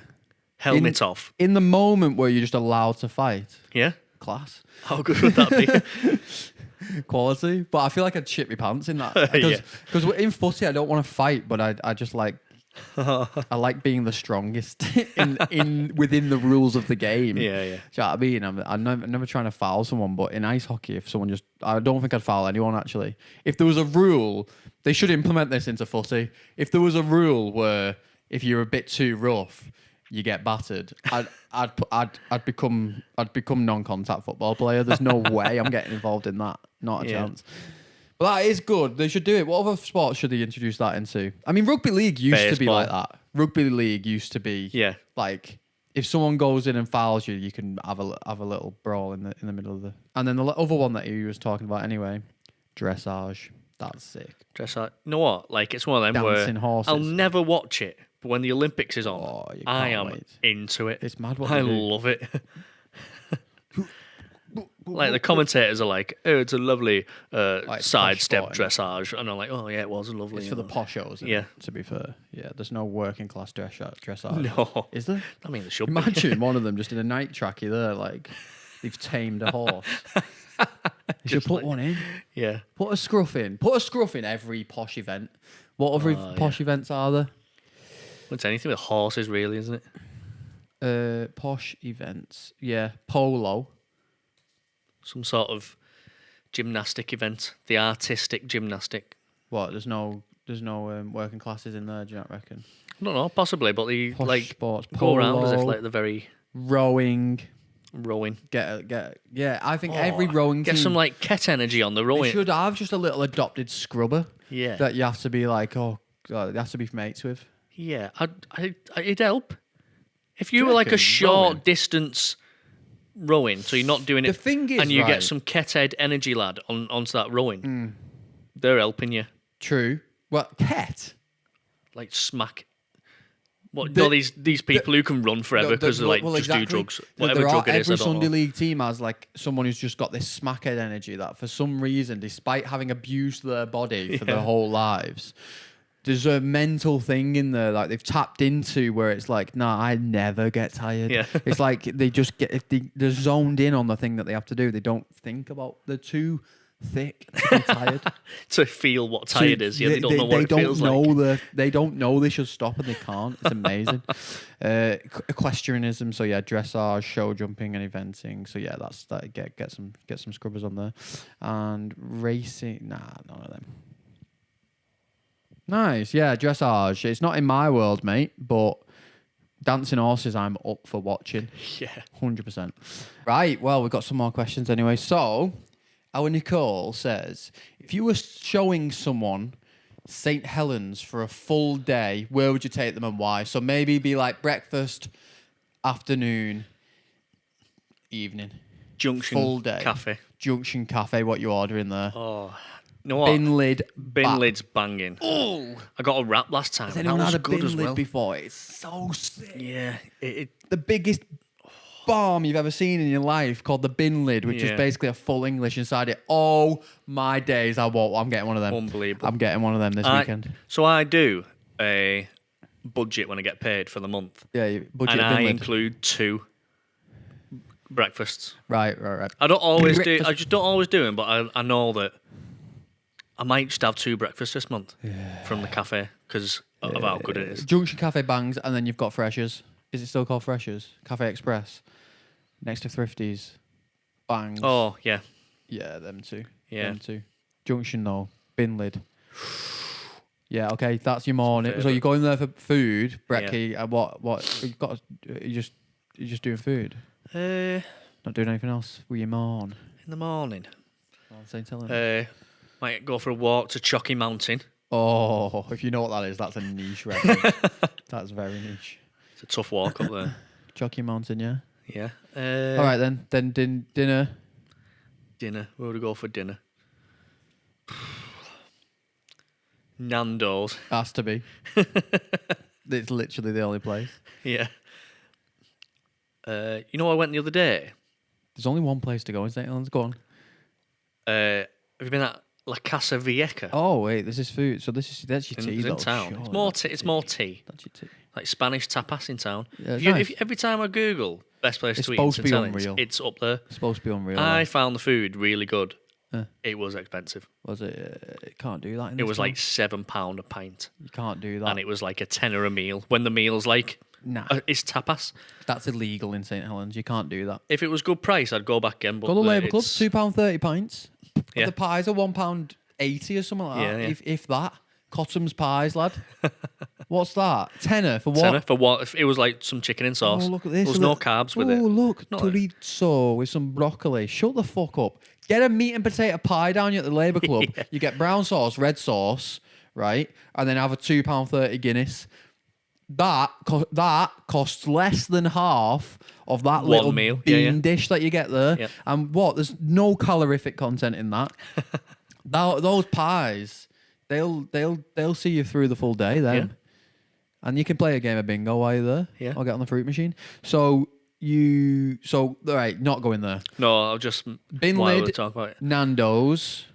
Speaker 2: Helmet off.
Speaker 1: In the moment where you're just allowed to fight,
Speaker 2: Yeah.
Speaker 1: class.
Speaker 2: How good would that be?
Speaker 1: Quality. But I feel like I'd shit my pants in that.
Speaker 2: Yeah.
Speaker 1: Because in footy, I don't want to fight, but I just like... I like being the strongest within the rules of the game.
Speaker 2: Yeah, yeah.
Speaker 1: Do you know what I mean? I'm never trying to foul someone, but in ice hockey, if someone just... I don't think I'd foul anyone, actually. If there was a rule, they should implement this into footy. If there was a rule where if you're a bit too rough, you get battered, I'd become non-contact football player. There's no way I'm getting involved in that. Not a chance. But that is good. They should do it. What other sports should they introduce that into? I mean, rugby league used to be like that. Rugby league used to be like if someone goes in and fouls you, you can have a little brawl in the middle of the. And then the other one that you was talking about anyway, dressage. That's sick.
Speaker 2: Dressage. You know what? Like, it's one of them
Speaker 1: Dancing
Speaker 2: where
Speaker 1: horses.
Speaker 2: I'll never watch it, but when the Olympics is on,
Speaker 1: you
Speaker 2: I
Speaker 1: can't
Speaker 2: am
Speaker 1: wait.
Speaker 2: into it.
Speaker 1: It's mad what
Speaker 2: I
Speaker 1: they do.
Speaker 2: love it. Like, the commentators are like, "Oh, it's a lovely sidestep
Speaker 1: posh sport,
Speaker 2: dressage," and I'm like, "Oh yeah, it was lovely."
Speaker 1: It's for the poshos. Isn't
Speaker 2: Yeah.
Speaker 1: it, to be fair. Yeah. There's no working class dressage.
Speaker 2: No,
Speaker 1: Is there?
Speaker 2: I mean, there should be.
Speaker 1: Imagine one of them just in a night tracky there, like they've tamed a horse. You should put one in.
Speaker 2: Yeah.
Speaker 1: Put a scruff in. Put a scruff in every posh event. What other posh events are there?
Speaker 2: It's anything with horses, really, isn't it?
Speaker 1: Posh events. Yeah. Polo.
Speaker 2: Some sort of gymnastic event, the artistic gymnastic.
Speaker 1: What? There's no working classes in there, do you not reckon?
Speaker 2: I don't know, possibly, but they
Speaker 1: Posh
Speaker 2: like
Speaker 1: sports.
Speaker 2: go around as if
Speaker 1: Polo,
Speaker 2: like they're very
Speaker 1: rowing.
Speaker 2: rowing.
Speaker 1: Yeah, I think every rowing
Speaker 2: Get
Speaker 1: team
Speaker 2: some like ket energy on the
Speaker 1: they
Speaker 2: rowing.
Speaker 1: should have just a little adopted scrubber.
Speaker 2: Yeah.
Speaker 1: That you have to be like, oh God, you have to be mates with.
Speaker 2: Yeah, it'd help. If you
Speaker 1: Do
Speaker 2: were
Speaker 1: you
Speaker 2: like a
Speaker 1: reckon?
Speaker 2: short
Speaker 1: Rowing?
Speaker 2: distance rowing, so you're not doing it.
Speaker 1: The thing is,
Speaker 2: and you
Speaker 1: right,
Speaker 2: get some Kethead energy lad onto that rowing. They're helping you,
Speaker 1: true. Well, Ket.
Speaker 2: like smack. What?
Speaker 1: The-
Speaker 2: no, these people who can run forever because they like just
Speaker 1: exactly.
Speaker 2: do drugs,
Speaker 1: There
Speaker 2: whatever
Speaker 1: are-
Speaker 2: drug it is. I
Speaker 1: Every
Speaker 2: don't
Speaker 1: Sunday
Speaker 2: know.
Speaker 1: league team has like someone who's just got this smackhead energy that, for some reason, despite having abused their body for their
Speaker 2: Yeah.
Speaker 1: whole lives, there's a mental thing in there like they've tapped into where it's like, nah, I never get tired.
Speaker 2: Yeah.
Speaker 1: It's like they just get, if they're zoned in on the thing that they have to do. They don't think about, they're too thick to be tired.
Speaker 2: To feel what tired is, yeah, they don't know what it
Speaker 1: don't
Speaker 2: feels
Speaker 1: know
Speaker 2: like.
Speaker 1: They don't know they should stop and they can't. It's amazing. Equestrianism, so yeah, dressage, show jumping, and eventing. So yeah, that's that. Get some scrubbers on there, and racing. Nah, none of them. Nice, yeah, dressage. It's not in my world, mate, but dancing horses, I'm up for watching.
Speaker 2: Yeah.
Speaker 1: 100%. Right, well, we've got some more questions anyway. So, our Nicole says, if you were showing someone St. Helens for a full day, where would you take them and why? So maybe be like breakfast, afternoon, evening.
Speaker 2: Junction
Speaker 1: Full day.
Speaker 2: Cafe.
Speaker 1: Junction Cafe, what you ordering there?
Speaker 2: Oh, you know what?
Speaker 1: Bin lid.
Speaker 2: Bin lid's banging.
Speaker 1: Oh!
Speaker 2: I got a wrap last time.
Speaker 1: Has
Speaker 2: And that
Speaker 1: anyone
Speaker 2: was
Speaker 1: had a
Speaker 2: good
Speaker 1: bin
Speaker 2: as
Speaker 1: lid
Speaker 2: well.
Speaker 1: before? It's so sick.
Speaker 2: Yeah,
Speaker 1: The biggest bomb you've ever seen in your life called the bin lid, which is
Speaker 2: Yeah.
Speaker 1: basically a full English inside it. Oh my days, I'm getting one of them.
Speaker 2: Unbelievable.
Speaker 1: I'm getting one of them this weekend.
Speaker 2: So I do a budget when I get paid for the month,
Speaker 1: Yeah, budget
Speaker 2: and I
Speaker 1: bin lid.
Speaker 2: include 2 breakfasts.
Speaker 1: Right.
Speaker 2: I don't always do.
Speaker 1: Breakfast.
Speaker 2: I just don't always do them, but I know that I might just have 2 breakfasts this month from the cafe because of how good it is.
Speaker 1: Junction Cafe bangs, and then you've got Freshers. Is it still called Freshers? Cafe Express. Next to Thrifties. Bangs.
Speaker 2: Oh yeah,
Speaker 1: Yeah, them two.
Speaker 2: Yeah.
Speaker 1: Them two. Junction, no. Bin lid. Yeah, okay, that's your morning. So
Speaker 2: Favourite.
Speaker 1: you're going there for food, brekkie. What? You've got. You're just doing food.
Speaker 2: in
Speaker 1: Not doing anything else with your morn.
Speaker 2: the morning.
Speaker 1: St. Helens.
Speaker 2: Might go for a walk to Chalky Mountain.
Speaker 1: Oh, if you know what that is, that's a niche reference. That's very niche.
Speaker 2: It's a tough walk up there.
Speaker 1: Jockey Mountain, yeah.
Speaker 2: Yeah.
Speaker 1: All right then. Then dinner.
Speaker 2: Dinner. Where would we go for dinner? Nando's.
Speaker 1: Has to be. It's literally the only place.
Speaker 2: Yeah. You know, I went the other day.
Speaker 1: There's only one place to go in St. Helens. Go on.
Speaker 2: Have you been at La Casa Vieja?
Speaker 1: Oh wait, this is food. So that's your tea.
Speaker 2: It's in
Speaker 1: though,
Speaker 2: town.
Speaker 1: surely.
Speaker 2: It's more tea. It's more tea.
Speaker 1: That's your tea.
Speaker 2: Like Spanish tapas in town.
Speaker 1: Yeah,
Speaker 2: If you-
Speaker 1: nice.
Speaker 2: every time I Google best place
Speaker 1: It's
Speaker 2: to eat in
Speaker 1: supposed to
Speaker 2: St.
Speaker 1: be
Speaker 2: Helens,
Speaker 1: unreal.
Speaker 2: it's up there.
Speaker 1: It's supposed to be unreal.
Speaker 2: I
Speaker 1: though.
Speaker 2: found the food really good.
Speaker 1: Uh.
Speaker 2: It was expensive.
Speaker 1: Was it? It can't do that. In
Speaker 2: It
Speaker 1: this
Speaker 2: was
Speaker 1: town.
Speaker 2: like £7 a pint,
Speaker 1: You can't do that.
Speaker 2: and it was like a tenner a meal. When the meal's like
Speaker 1: Nah,
Speaker 2: it's tapas.
Speaker 1: that's illegal in St. Helens. You can't do that.
Speaker 2: If it was good price, I'd go back again. But
Speaker 1: Go to the Labour Club.
Speaker 2: it's-
Speaker 1: £2.30 pints.
Speaker 2: Yeah.
Speaker 1: The pies are £1.80 or something like that.
Speaker 2: Yeah, yeah.
Speaker 1: If that. Cotham's pies, lad. What's that? Tenner for what?
Speaker 2: tenner for what? It was like some chicken and sauce.
Speaker 1: Oh, look at this.
Speaker 2: There was no carbs with it.
Speaker 1: Oh, look.
Speaker 2: Not like-
Speaker 1: Chorizo with some broccoli. Shut the fuck up. Get a meat and potato pie down here at the Labour Club.
Speaker 2: Yeah.
Speaker 1: You get brown sauce, red sauce, right? And then have a £2.30 Guinness. That costs less than half of that
Speaker 2: One
Speaker 1: little
Speaker 2: meal. Yeah,
Speaker 1: bean
Speaker 2: yeah.
Speaker 1: dish that you get there.
Speaker 2: Yep.
Speaker 1: And what? There's no calorific content in that. Those pies, they'll see you through the full day then.
Speaker 2: Yeah.
Speaker 1: And you can play a game of bingo while you're there.
Speaker 2: Yeah.
Speaker 1: Or get on the fruit machine. So all right, not going there.
Speaker 2: No, I'll just
Speaker 1: Bin
Speaker 2: while
Speaker 1: lid.
Speaker 2: we talk about it.
Speaker 1: Nando's,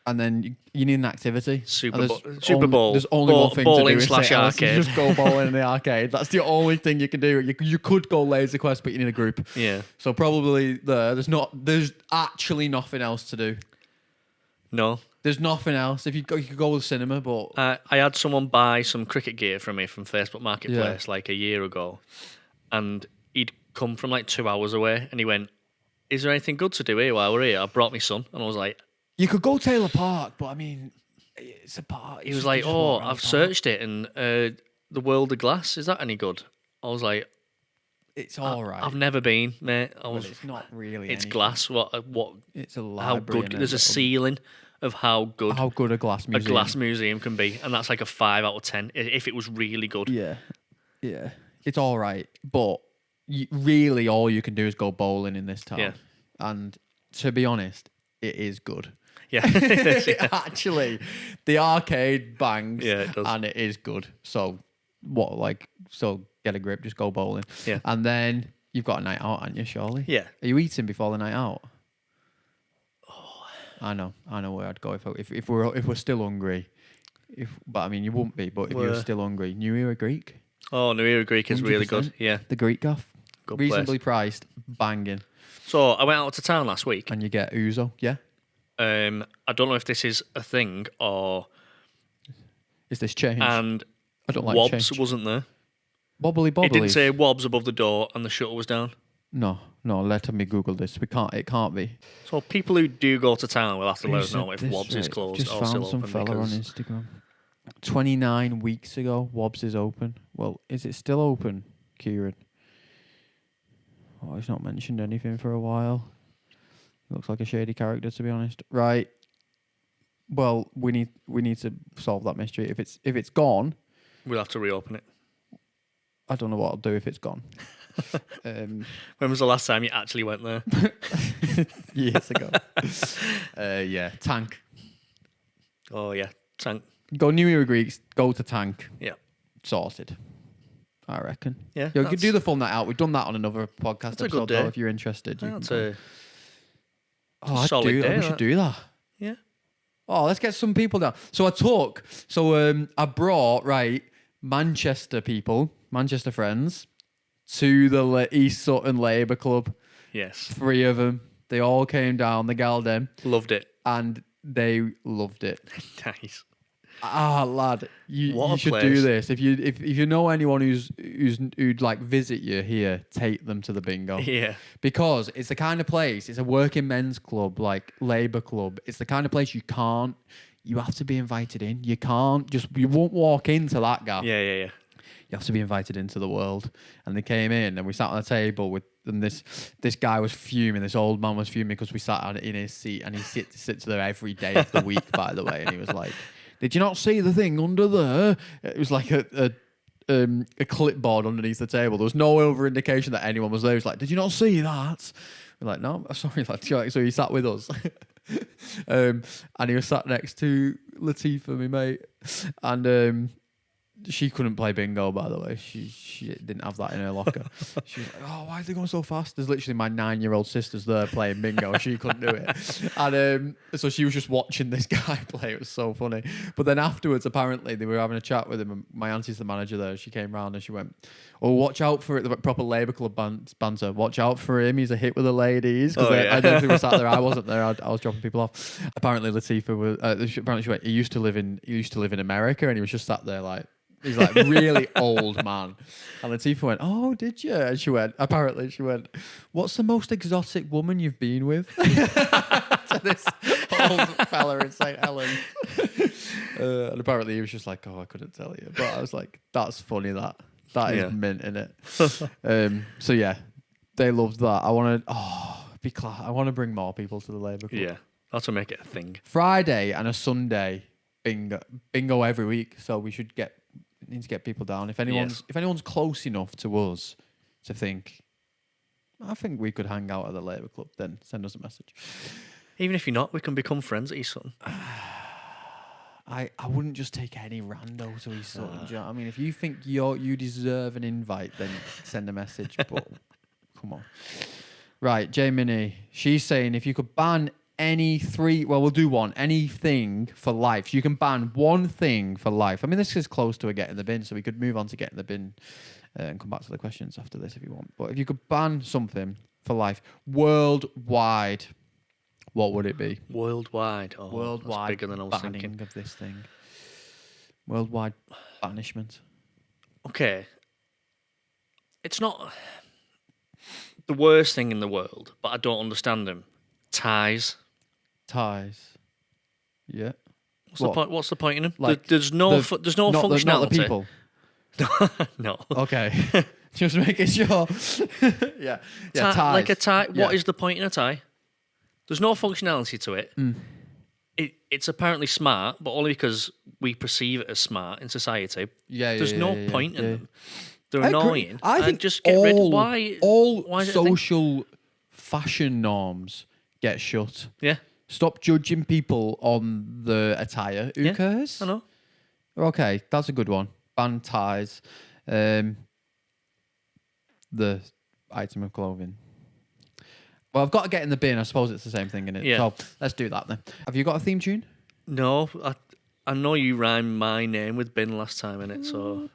Speaker 1: and then you need an activity.
Speaker 2: Super
Speaker 1: And
Speaker 2: Bowl-
Speaker 1: there's
Speaker 2: Super
Speaker 1: only-
Speaker 2: Bowl.
Speaker 1: There's only one thing to do
Speaker 2: Bowling
Speaker 1: in
Speaker 2: slash
Speaker 1: St. Helens. You
Speaker 2: arcade.
Speaker 1: just go bowling in the arcade. That's the only thing you can do. You could go Laser Quest, but you need a group.
Speaker 2: Yeah.
Speaker 1: So probably there's actually nothing else to do.
Speaker 2: No.
Speaker 1: There's nothing else. You could go to the cinema, but
Speaker 2: I had someone buy some cricket gear from me from Facebook Marketplace like a year ago, and he'd come from like 2 hours away, and he went, "Is there anything good to do here while we're here?" I brought my son, and I was like,
Speaker 1: you could go Taylor Park. But I mean, it's a park.
Speaker 2: he was like, "Oh, I've searched it, and the World of Glass, is that any good?" I was like,
Speaker 1: It's all right.
Speaker 2: "I've never been, mate." I
Speaker 1: But
Speaker 2: was,
Speaker 1: it's not really.
Speaker 2: it's
Speaker 1: anything.
Speaker 2: glass. What?
Speaker 1: It's a
Speaker 2: How
Speaker 1: library.
Speaker 2: good?
Speaker 1: and
Speaker 2: There's a ceiling of how good
Speaker 1: How good a glass
Speaker 2: a
Speaker 1: museum.
Speaker 2: glass museum can be, and that's like a 5 out of 10 if it was really good.
Speaker 1: Yeah. It's all right, but really all you can do is go bowling in this town.
Speaker 2: Yeah.
Speaker 1: And to be honest, it is good.
Speaker 2: Yeah. It is, yeah.
Speaker 1: Actually, the arcade bangs,
Speaker 2: Yeah, it does.
Speaker 1: and it is good. So get a grip, just go bowling.
Speaker 2: Yeah.
Speaker 1: And then you've got a night out, haven't you, surely?
Speaker 2: Yeah.
Speaker 1: Are you eating before the night out? Oh, I know where I'd go if we're still hungry. But I mean, you wouldn't be. But if you're still hungry, New Era Greek,
Speaker 2: Oh, New Era Greek is really good.
Speaker 1: 100%.
Speaker 2: Yeah.
Speaker 1: the Greek gaff,
Speaker 2: Good
Speaker 1: reasonably priced, banging,
Speaker 2: So I went out to town last week.
Speaker 1: and you get ouzo. Yeah,
Speaker 2: I don't know if this is a thing or
Speaker 1: is this change?
Speaker 2: and
Speaker 1: I don't like
Speaker 2: Wobbs
Speaker 1: change.
Speaker 2: wasn't there.
Speaker 1: Wobbly
Speaker 2: It didn't
Speaker 1: bobbly.
Speaker 2: say Wobbs above the door and the shutter was down.
Speaker 1: No. Let me Google this. It can't be.
Speaker 2: So people who do go to town will have to let us
Speaker 1: Who
Speaker 2: know
Speaker 1: said
Speaker 2: if
Speaker 1: this,
Speaker 2: Wobbs is
Speaker 1: right?
Speaker 2: closed
Speaker 1: Just
Speaker 2: or
Speaker 1: found
Speaker 2: still
Speaker 1: some
Speaker 2: open.
Speaker 1: fella on
Speaker 2: Because
Speaker 1: Instagram. 29 weeks ago, Wobbs is open. Well, is it still open, Kieran? Oh, he's not mentioned anything for a while. Looks like a shady character, to be honest. Right. Well, we need to solve that mystery. If it's gone,
Speaker 2: we'll have to reopen it.
Speaker 1: I don't know what I'll do if it's gone.
Speaker 2: When was the last time you actually went there?
Speaker 1: Years ago. Yeah, Tank.
Speaker 2: Oh yeah, Tank.
Speaker 1: Go New Era Greeks. Go to Tank.
Speaker 2: Yeah.
Speaker 1: Sorted. I reckon.
Speaker 2: Yeah,
Speaker 1: You could do the full night out. We've done that on another podcast
Speaker 2: That's a good
Speaker 1: episode, though,
Speaker 2: day.
Speaker 1: if you're interested. You
Speaker 2: That's
Speaker 1: can go.
Speaker 2: a
Speaker 1: I'd
Speaker 2: solid
Speaker 1: do,
Speaker 2: day,
Speaker 1: we should
Speaker 2: that.
Speaker 1: do that.
Speaker 2: yeah.
Speaker 1: Oh, let's get some people down. So I brought, Manchester people, Manchester friends, to the East Sutton Labour Club.
Speaker 2: Yes.
Speaker 1: 3 of them. They all came down, the gal them,
Speaker 2: Loved it.
Speaker 1: and they loved it.
Speaker 2: Nice.
Speaker 1: Ah, lad, you
Speaker 2: What a
Speaker 1: should
Speaker 2: place.
Speaker 1: do this. If you know anyone who'd like visit you here, take them to the bingo.
Speaker 2: Yeah.
Speaker 1: Because it's the kind of place, it's a working men's club, like Labour club. It's the kind of place you have to be invited in. You won't walk into that guy.
Speaker 2: Yeah.
Speaker 1: You have to be invited into the world. And they came in and we sat on a table and this guy was fuming, this old man was fuming because we sat in his seat and he sits there every day of the week, by the way. And he was like, did you not see the thing under there? It was like a clipboard underneath the table. There was no over indication that anyone was there. He was like, did you not see that? We're like, no, sorry, lad. So he sat with us. And he was sat next to Latifah, my mate. And she couldn't play bingo, by the way. She didn't have that in her locker. She was like, oh, why are they going so fast? There's literally my 9-year-old sister's there playing bingo and she couldn't do it. And so she was just watching this guy play. It was so funny. But then afterwards, apparently, they were having a chat with him and my auntie's the manager there. She came round and she went, oh, watch out for it. The proper Labour Club banter. Watch out for him. He's a hit with the ladies. Because I don't think we sat there. I wasn't there. I was dropping people off. Apparently, Latifah was, apparently she went, he used to live in America and he was just sat there like, he's like really old man. And Latifah went, oh, did you? And she went, what's the most exotic woman you've been with? To this old fella in St. Helens. And apparently he was just like, oh, I couldn't tell you. But I was like, that's funny, that is mint, innit? So yeah, they loved that. I want to bring more people to the Labour Club.
Speaker 2: Yeah. That's to make it a thing.
Speaker 1: Friday and a Sunday bingo every week. So we need to get people down. If anyone's close enough to us to think, I think we could hang out at the Labour Club, then send us a message.
Speaker 2: Even if you're not, we can become friends at East Sutton.
Speaker 1: I wouldn't just take any rando to East Sutton. Do you know what I mean? If you think you deserve an invite, then send a message. But come on. Right, J Minnie. She's saying if you could ban we'll do one. Anything for life. You can ban one thing for life. I mean, this is close to a get in the bin, so we could move on to get in the bin and come back to the questions after this if you want. But if you could ban something for life worldwide, what would it be?
Speaker 2: Worldwide. Oh,
Speaker 1: Worldwide
Speaker 2: that's bigger than I was
Speaker 1: banning
Speaker 2: thinking.
Speaker 1: of this thing. Worldwide banishment.
Speaker 2: Okay. It's not the worst thing in the world, but I don't understand them. Ties.
Speaker 1: Ties. Yeah.
Speaker 2: What's the point in them?
Speaker 1: Like
Speaker 2: there's no functionality.
Speaker 1: Not the people.
Speaker 2: No.
Speaker 1: Okay. Just making sure. Yeah. Ties.
Speaker 2: Like a tie.
Speaker 1: Yeah.
Speaker 2: What is the point in a tie? There's no functionality to it. It's apparently smart, but only because we perceive it as smart in society.
Speaker 1: Yeah.
Speaker 2: There's no point in them. They're
Speaker 1: I agree.
Speaker 2: annoying.
Speaker 1: I think
Speaker 2: just get rid. Why?
Speaker 1: all
Speaker 2: Why is it a thing?
Speaker 1: social fashion norms get shut.
Speaker 2: Yeah,
Speaker 1: Stop judging people on the attire. Who cares?
Speaker 2: I know.
Speaker 1: Okay, that's a good one. Ban ties. The item of clothing. Well, I've got to get in the bin. I suppose it's the same thing, innit?
Speaker 2: Yeah.
Speaker 1: So let's do that then. Have you got a theme tune?
Speaker 2: No, I know you rhymed my name with bin last time in it, so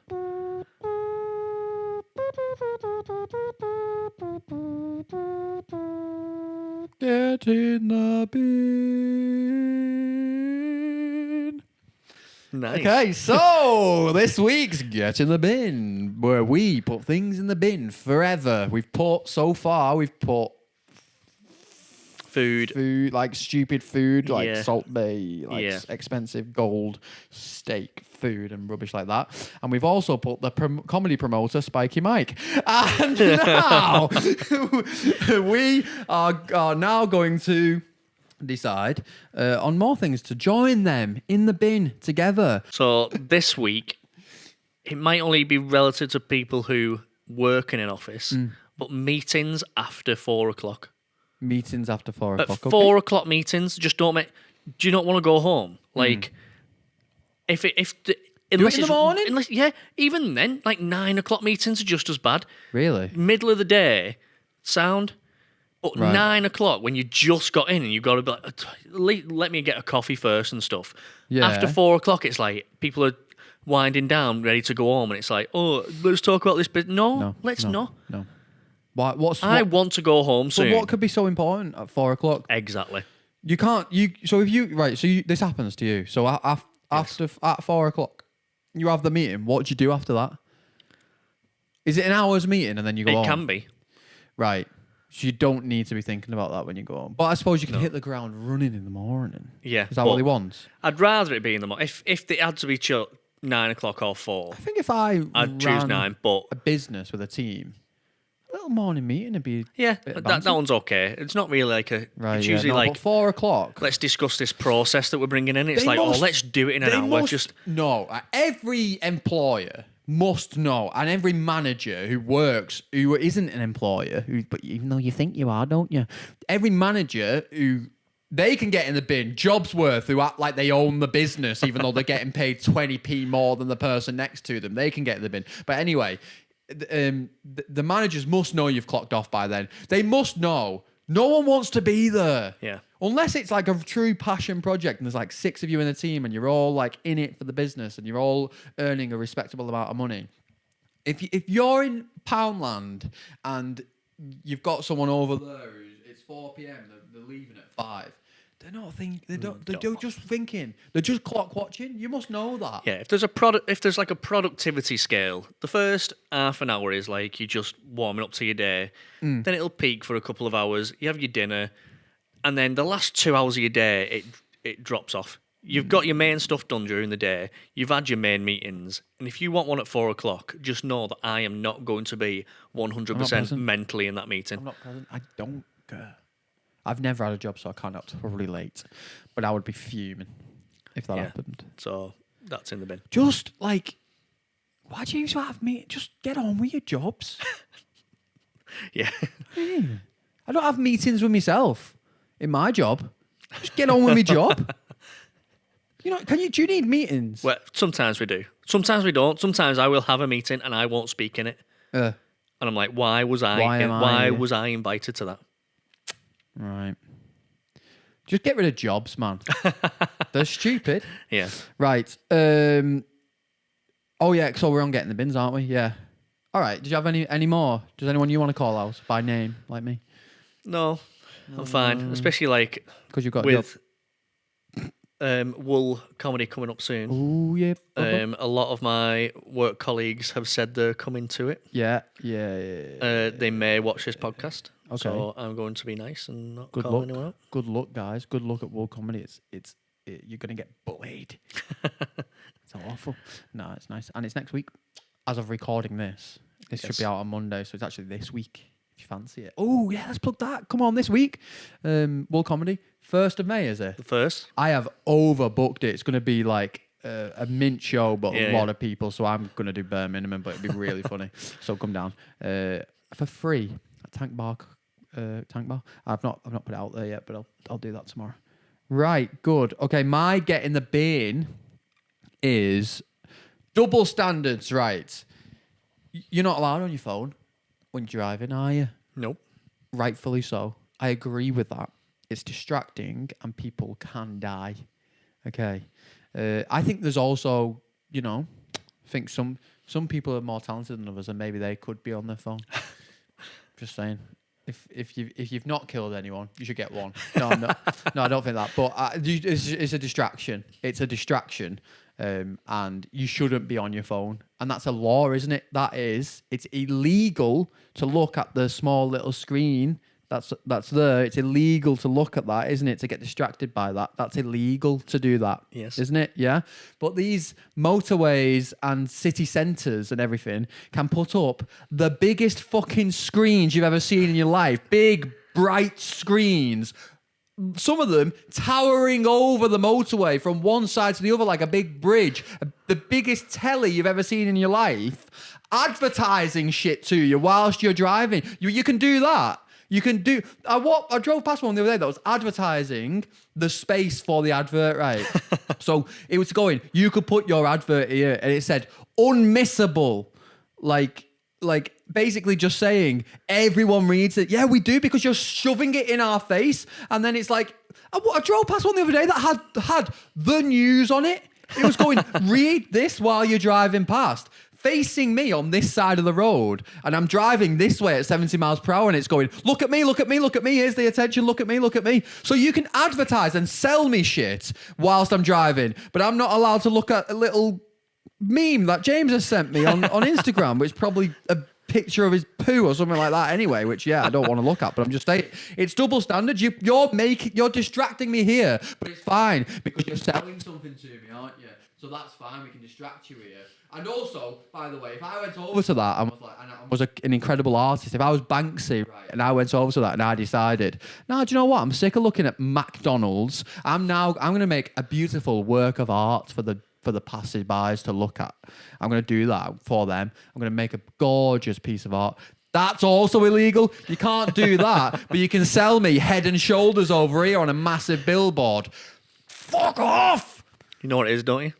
Speaker 1: Get in the bin.
Speaker 2: nice.
Speaker 1: Okay, so this week's Get in the Bin, where we put things in the bin forever. We've put
Speaker 2: Food.
Speaker 1: like stupid food, like
Speaker 2: Yeah.
Speaker 1: Salt Bay, like
Speaker 2: Yeah.
Speaker 1: expensive gold steak food and rubbish like that. And we've also put the comedy promoter, Spiky Mike. And now we are now going to decide on more things to join them in the bin together.
Speaker 2: So this week, it might only be relative to people who work in an office, but meetings after 4:00.
Speaker 1: Meetings after 4:00.
Speaker 2: At 4:00 meetings, just don't make. Do you not want to go home? Like, unless
Speaker 1: in
Speaker 2: it's
Speaker 1: the morning?
Speaker 2: Even then, like 9:00 meetings are just as bad.
Speaker 1: Really?
Speaker 2: Middle of the day, sound. But
Speaker 1: Right.
Speaker 2: 9:00 when you just got in and you've got to be like, let me get a coffee first and stuff.
Speaker 1: Yeah.
Speaker 2: After 4:00, it's like people are winding down, ready to go home, and it's like, oh, let's talk about this bit. No, let's not.
Speaker 1: No. Why?
Speaker 2: I want to go home
Speaker 1: But
Speaker 2: soon.
Speaker 1: what could be so important at 4:00?
Speaker 2: Exactly.
Speaker 1: You can't. This happens to you. So after at 4:00, you have the meeting. What do you do after that? Is it an hour's meeting and then you go
Speaker 2: It
Speaker 1: home?
Speaker 2: can be.
Speaker 1: Right. So you don't need to be thinking about that when you go home. But I suppose you can hit the ground running in the morning.
Speaker 2: Yeah.
Speaker 1: Is that what he wants?
Speaker 2: I'd rather it be in the morning. If it had to be 9:00 or 4,
Speaker 1: I think if I'd
Speaker 2: choose
Speaker 1: ran
Speaker 2: 9. But
Speaker 1: a business with a team, a little morning meeting would be
Speaker 2: yeah,
Speaker 1: bit of
Speaker 2: that
Speaker 1: banter.
Speaker 2: one's okay. It's not really like a.
Speaker 1: right.
Speaker 2: It's
Speaker 1: Yeah,
Speaker 2: usually
Speaker 1: no,
Speaker 2: like,
Speaker 1: but 4:00.
Speaker 2: let's discuss this process that we're bringing in. It's
Speaker 1: They
Speaker 2: like,
Speaker 1: must-
Speaker 2: oh, let's do it in an
Speaker 1: They
Speaker 2: hour.
Speaker 1: must know. Every employer must know, and every manager who isn't an employer, but even though you think you are, don't you? Every manager who they can get in the bin, jobs worth, who act like they own the business, even though they're getting paid 20p more than the person next to them, they can get in the bin. But anyway, the managers must know you've clocked off by then. They must know. No one wants to be there.
Speaker 2: Yeah.
Speaker 1: Unless it's like a true passion project and there's like 6 of you in a team and you're all like in it for the business and you're all earning a respectable amount of money. If you're in Poundland and you've got someone over there it's 4 p.m. They're leaving at 5. They're not thinking. They're just thinking. They're just clock watching. You must know that.
Speaker 2: Yeah, if there's like a productivity scale, the first half an hour is like you just warming up to your day. Then it'll peak for a couple of hours. You have your dinner, and then the last 2 hours of your day, it drops off. You've got your main stuff done during the day. You've had your main meetings, and if you want one at 4:00, just know that I am not going to be 100%
Speaker 1: present.
Speaker 2: mentally in that meeting.
Speaker 1: I'm not present. I don't care. I've never had a job, so I can't help. Probably late, but I would be fuming if that
Speaker 2: Yeah.
Speaker 1: happened.
Speaker 2: So that's in the bin.
Speaker 1: Just like, why do you used to have me? Just get on with your jobs.
Speaker 2: Yeah.
Speaker 1: I don't have meetings with myself in my job. Just get on with my job. You know, do you need meetings?
Speaker 2: Well, sometimes we do. Sometimes we don't. Sometimes I will have a meeting and I won't speak in it.
Speaker 1: Uh,
Speaker 2: And I'm like, why was I
Speaker 1: Why
Speaker 2: was I invited to that?
Speaker 1: right. Just get rid of jobs, man. They're stupid.
Speaker 2: Yeah.
Speaker 1: Right. Oh yeah. So we're on getting the bins, aren't we? Yeah. All right. Did you have any more? Does anyone you want to call out by name, like me?
Speaker 2: No, I'm fine. Especially like
Speaker 1: Because you've got a job.
Speaker 2: with Wool comedy coming up soon.
Speaker 1: Oh yeah.
Speaker 2: A lot of my work colleagues have said they're coming to it.
Speaker 1: Yeah.
Speaker 2: They may watch this podcast.
Speaker 1: Okay.
Speaker 2: So I'm going to be nice and not
Speaker 1: Good
Speaker 2: call
Speaker 1: luck.
Speaker 2: anyone out.
Speaker 1: Good luck, guys. Good luck at World Comedy. You're gonna get bullied. It's awful. No, it's nice, and it's next week. As of recording this should be out on Monday, so it's actually this week. If you fancy it. Oh yeah, let's plug that. Come on, this week. World Comedy, 1st of May, is it?
Speaker 2: The first.
Speaker 1: I have overbooked it. It's gonna be like a mint show, but a
Speaker 2: Yeah,
Speaker 1: lot
Speaker 2: yeah.
Speaker 1: of people. So I'm gonna do bare minimum, but it'd be really funny. So come down for free at Tank Bar. Tank Bar. I've not put it out there yet, but I'll do that tomorrow. Right, good. Okay, my get in the bin is double standards. Right, you're not allowed on your phone when you're driving, are you?
Speaker 2: Nope.
Speaker 1: Rightfully so. I agree with that. It's distracting and people can die. Okay. I think there's also, I think some people are more talented than others and maybe they could be on their phone. Just saying. If you've not killed anyone, you should get one. No, I don't think that. But it's a distraction. It's a distraction. And you shouldn't be on your phone. And that's a law, isn't it? It's illegal to look at the small little screen that's there. It's illegal to look at that, isn't it? To get distracted by that. That's illegal to do that.
Speaker 2: Yes.
Speaker 1: Isn't it? Yeah. But these motorways and city centres and everything can put up the biggest fucking screens you've ever seen in your life. Big, bright screens. Some of them towering over the motorway from one side to the other like a big bridge. The biggest telly you've ever seen in your life. Advertising shit to you whilst you're driving. You can do that. You can do. I drove past one the other day that was advertising the space for the advert, right? So it was going, you could put your advert here and it said unmissable. Like basically just saying everyone reads it. Yeah, we do because you're shoving it in our face. And then it's like, I drove past one the other day that had the news on it. It was going, read this while you're driving past. Facing me on this side of the road, and I'm driving this way at 70 miles per hour, and it's going, look at me, look at me, look at me, here's the attention, look at me, look at me. So you can advertise and sell me shit whilst I'm driving, but I'm not allowed to look at a little meme that James has sent me on Instagram, which is probably a picture of his poo or something like that anyway, which, yeah, I don't want to look at, but I'm just saying, it's double standard. You're distracting me here, but it's fine, because you're selling something to me, aren't you? So that's fine, we can distract you here. And also, by the way, if I went over to that and was an incredible artist, if I was Banksy, right, and I went over to that and I decided, no, do you know what? I'm sick of looking at McDonald's. I'm going to make a beautiful work of art for the passerbys to look at. I'm going to do that for them. I'm going to make a gorgeous piece of art. That's also illegal. You can't do that, but you can sell me Head and Shoulders over here on a massive billboard. Fuck off!
Speaker 2: You know what it is, don't you?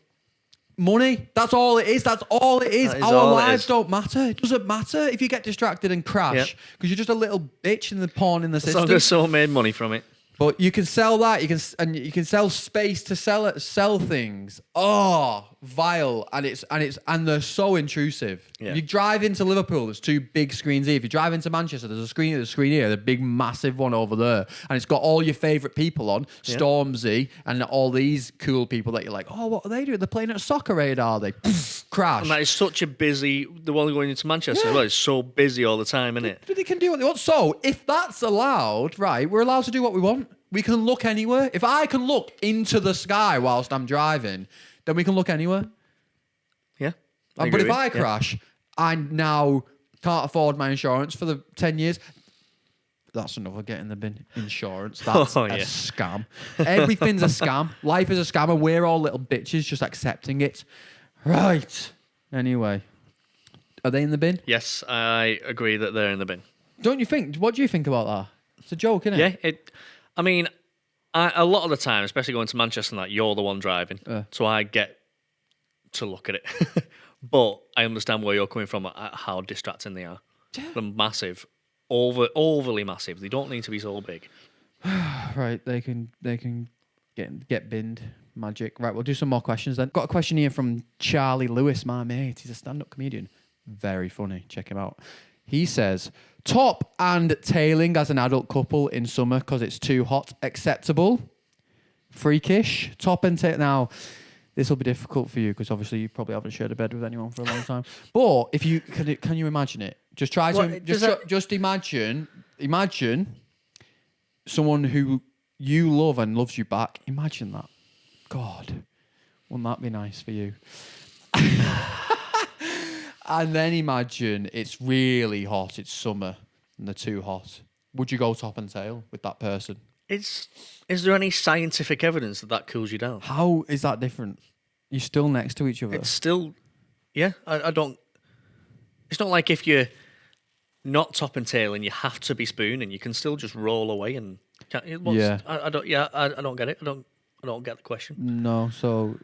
Speaker 1: Money. That's all it is. That's all it is.
Speaker 2: That is
Speaker 1: Our
Speaker 2: all it
Speaker 1: lives
Speaker 2: is.
Speaker 1: don't matter. It doesn't matter if you get distracted and crash because you're just a little bitch in the porn in the
Speaker 2: As
Speaker 1: system.
Speaker 2: long as someone made money from it.
Speaker 1: But you can sell that. You can sell space to sell things. Oh, vile, and they're so intrusive.
Speaker 2: Yeah.
Speaker 1: You drive into Liverpool, there's two big screens here. If you drive into Manchester, there's a screen here, the big massive one over there, and it's got all your favourite people on, Stormzy, and all these cool people that you're like, oh, what are they doing? They're playing at Soccer Aid, are they? Crash.
Speaker 2: And that is such a busy, the one going into Manchester as well, is so busy all the time, isn't it?
Speaker 1: But they can do what they want. So if that's allowed, right, we're allowed to do what we want. We can look anywhere. If I can look into the sky whilst I'm driving, then we can look anywhere.
Speaker 2: Yeah.
Speaker 1: But if I crash, I now can't afford my insurance for the 10 years. That's another get in the bin. Insurance. That's a scam. Everything's a scam. Life is a scam, and we're all little bitches just accepting it. Right. Anyway. Are they in the bin?
Speaker 2: Yes, I agree that they're in the bin.
Speaker 1: Don't you think? What do you think about that? It's a joke, isn't it?
Speaker 2: Yeah, I mean, a lot of the time, especially going to Manchester and that, you're the one driving. So I get to look at it. But I understand where you're coming from at how distracting they are.
Speaker 1: Yeah.
Speaker 2: They're massive. Overly massive. They don't need to be so big.
Speaker 1: Right, they can get binned. Magic. Right, we'll do some more questions then. Got a question here from Charlie Lewis, my mate. He's a stand-up comedian. Very funny. Check him out. He says, top and tailing as an adult couple in summer because it's too hot. Acceptable. Freakish. Top and tail. Now, this will be difficult for you because obviously you probably haven't shared a bed with anyone for a long time. But if you can you imagine it? Just try to just imagine someone who you love and loves you back. Imagine that. God, wouldn't that be nice for you? And then imagine it's really hot. It's summer and they're too hot. Would you go top and tail with that person?
Speaker 2: Is there any scientific evidence that cools you down?
Speaker 1: How is that different? You're still next to each other.
Speaker 2: It's still, yeah. I don't. It's not like if you're not top and tail and you have to be spooning, you can still just roll away and.
Speaker 1: Yeah.
Speaker 2: I don't. Yeah, I don't get it. I don't get the question.
Speaker 1: No, so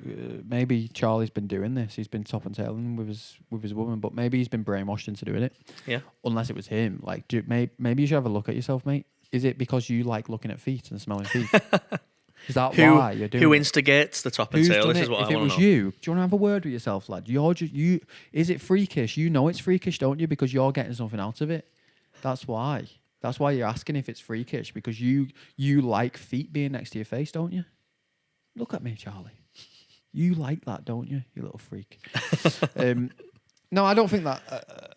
Speaker 1: maybe Charlie's been doing this. He's been top and tailing with his woman, but maybe he's been brainwashed into doing it.
Speaker 2: Yeah.
Speaker 1: Unless it was him. Like, maybe you should have a look at yourself, mate. Is it because you like looking at feet and smelling feet? Is that why you're doing
Speaker 2: Who
Speaker 1: it?
Speaker 2: instigates the top and
Speaker 1: Who's
Speaker 2: tail?
Speaker 1: done
Speaker 2: This
Speaker 1: it?
Speaker 2: is what
Speaker 1: If
Speaker 2: I
Speaker 1: it
Speaker 2: want
Speaker 1: was
Speaker 2: to know.
Speaker 1: you, do you want to have a word with yourself, lad? You're just you. Is it freakish? You know it's freakish, don't you? Because you're getting something out of it. That's why. That's why you're asking if it's freakish, because you like feet being next to your face, don't you? Look at me, Charlie. You like that, don't you? You little freak. No, I don't think that.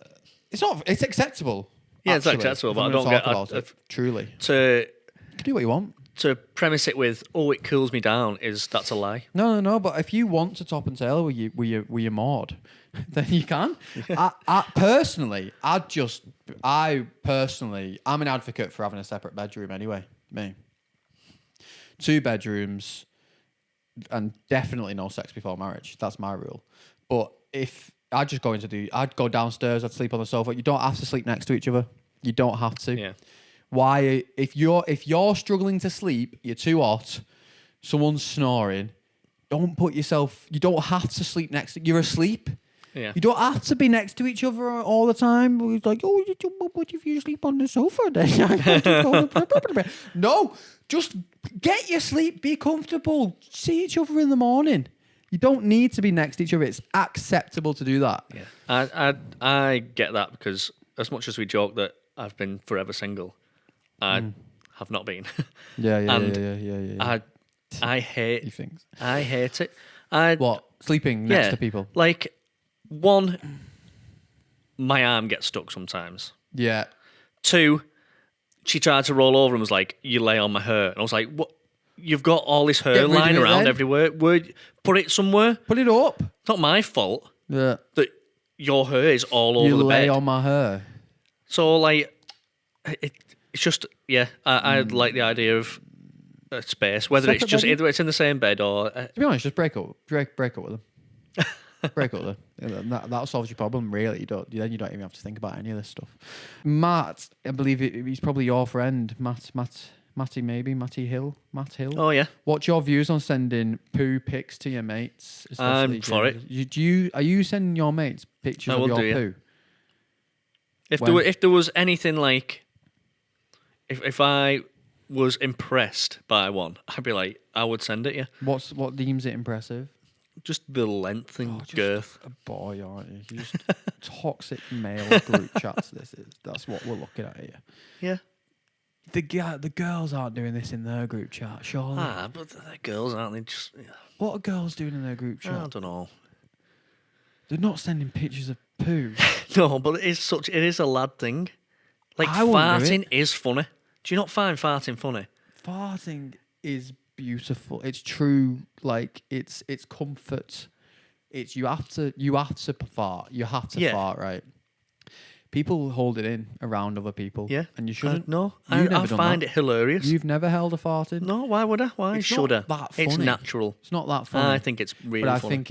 Speaker 1: It's not. It's acceptable.
Speaker 2: Yeah, it's
Speaker 1: actually,
Speaker 2: acceptable,
Speaker 1: if
Speaker 2: but
Speaker 1: I'm
Speaker 2: I
Speaker 1: gonna
Speaker 2: don't get-
Speaker 1: talk about
Speaker 2: I-
Speaker 1: it, truly.
Speaker 2: To
Speaker 1: You can do what you want.
Speaker 2: premise it with, oh, it cools me down, that's a lie.
Speaker 1: No. But if you want to top and tail with your mod, then you can. I personally, I'm an advocate for having a separate bedroom anyway. Me, 2 bedrooms, and definitely no sex before marriage. That's my rule. But if I'd go downstairs, I'd sleep on the sofa. You don't have to sleep next to each other. You don't have to.
Speaker 2: Yeah.
Speaker 1: Why? If you're struggling to sleep, you're too hot, someone's snoring, don't put yourself. You don't have to sleep next to. You're asleep.
Speaker 2: Yeah.
Speaker 1: You don't have to be next to each other all the time. It's like, oh, what if you sleep on the sofa then? No, just get your sleep. Be comfortable. See each other in the morning. You don't need to be next to each other. It's acceptable to do that.
Speaker 2: Yeah. I get that, because as much as we joke that I've been forever single, I have not been.
Speaker 1: Yeah.
Speaker 2: I hate
Speaker 1: He thinks.
Speaker 2: I hate it.
Speaker 1: What? Sleeping next to people?
Speaker 2: Like, one, my arm gets stuck sometimes.
Speaker 1: Yeah.
Speaker 2: 2, she tried to roll over and was like, you lay on my hair. And I was like, what? You've got all this hair
Speaker 1: Get rid of
Speaker 2: lying
Speaker 1: it
Speaker 2: around
Speaker 1: then.
Speaker 2: everywhere. Put it somewhere.
Speaker 1: Put it up.
Speaker 2: It's not my fault
Speaker 1: Yeah.
Speaker 2: that your hair is all over
Speaker 1: You
Speaker 2: the
Speaker 1: lay
Speaker 2: bed.
Speaker 1: on my hair.
Speaker 2: So, like, it's just, yeah, I like the idea of space, whether
Speaker 1: Separate
Speaker 2: it's just
Speaker 1: bedroom?
Speaker 2: either it's in the same bed or
Speaker 1: To be honest, just break up with them. Break up with them. That solves your problem. Really, you don't even have to think about any of this stuff. Matt, I believe he's probably your friend, Matty Hill.
Speaker 2: Oh yeah,
Speaker 1: What's your views on sending poo pics to your mates?
Speaker 2: I'm
Speaker 1: especially
Speaker 2: for it.
Speaker 1: Are you sending your mates pictures
Speaker 2: I
Speaker 1: of
Speaker 2: will
Speaker 1: your
Speaker 2: do, yeah.
Speaker 1: poo?
Speaker 2: if there was anything like, if I was impressed by one, I'd be like, I would send it. Yeah,
Speaker 1: What deems it impressive?
Speaker 2: just the length and
Speaker 1: Just
Speaker 2: girth.
Speaker 1: a boy, aren't you? You're just toxic male group chats. That's what we're looking at here.
Speaker 2: Yeah.
Speaker 1: The girls aren't doing this in their group chat, surely.
Speaker 2: But they're girls, aren't they? Just, yeah.
Speaker 1: What are girls doing in their group
Speaker 2: I
Speaker 1: chat?
Speaker 2: don't know.
Speaker 1: They're not sending pictures of poo.
Speaker 2: No, but it is a lad thing. Like,
Speaker 1: I wouldn't do
Speaker 2: farting is funny. Do you not find farting funny?
Speaker 1: Farting is beautiful. It's true. Like it's comfort. It's you have to fart. You have to
Speaker 2: Yeah.
Speaker 1: fart, right? People hold it in around other people.
Speaker 2: Yeah.
Speaker 1: And you shouldn't.
Speaker 2: No,
Speaker 1: You've
Speaker 2: I
Speaker 1: never done
Speaker 2: find
Speaker 1: that.
Speaker 2: it hilarious.
Speaker 1: You've never held a fart in?
Speaker 2: No, why would I? Why
Speaker 1: It's
Speaker 2: should I?
Speaker 1: not that
Speaker 2: It's
Speaker 1: funny.
Speaker 2: natural.
Speaker 1: It's not that funny.
Speaker 2: I think it's really
Speaker 1: but
Speaker 2: funny.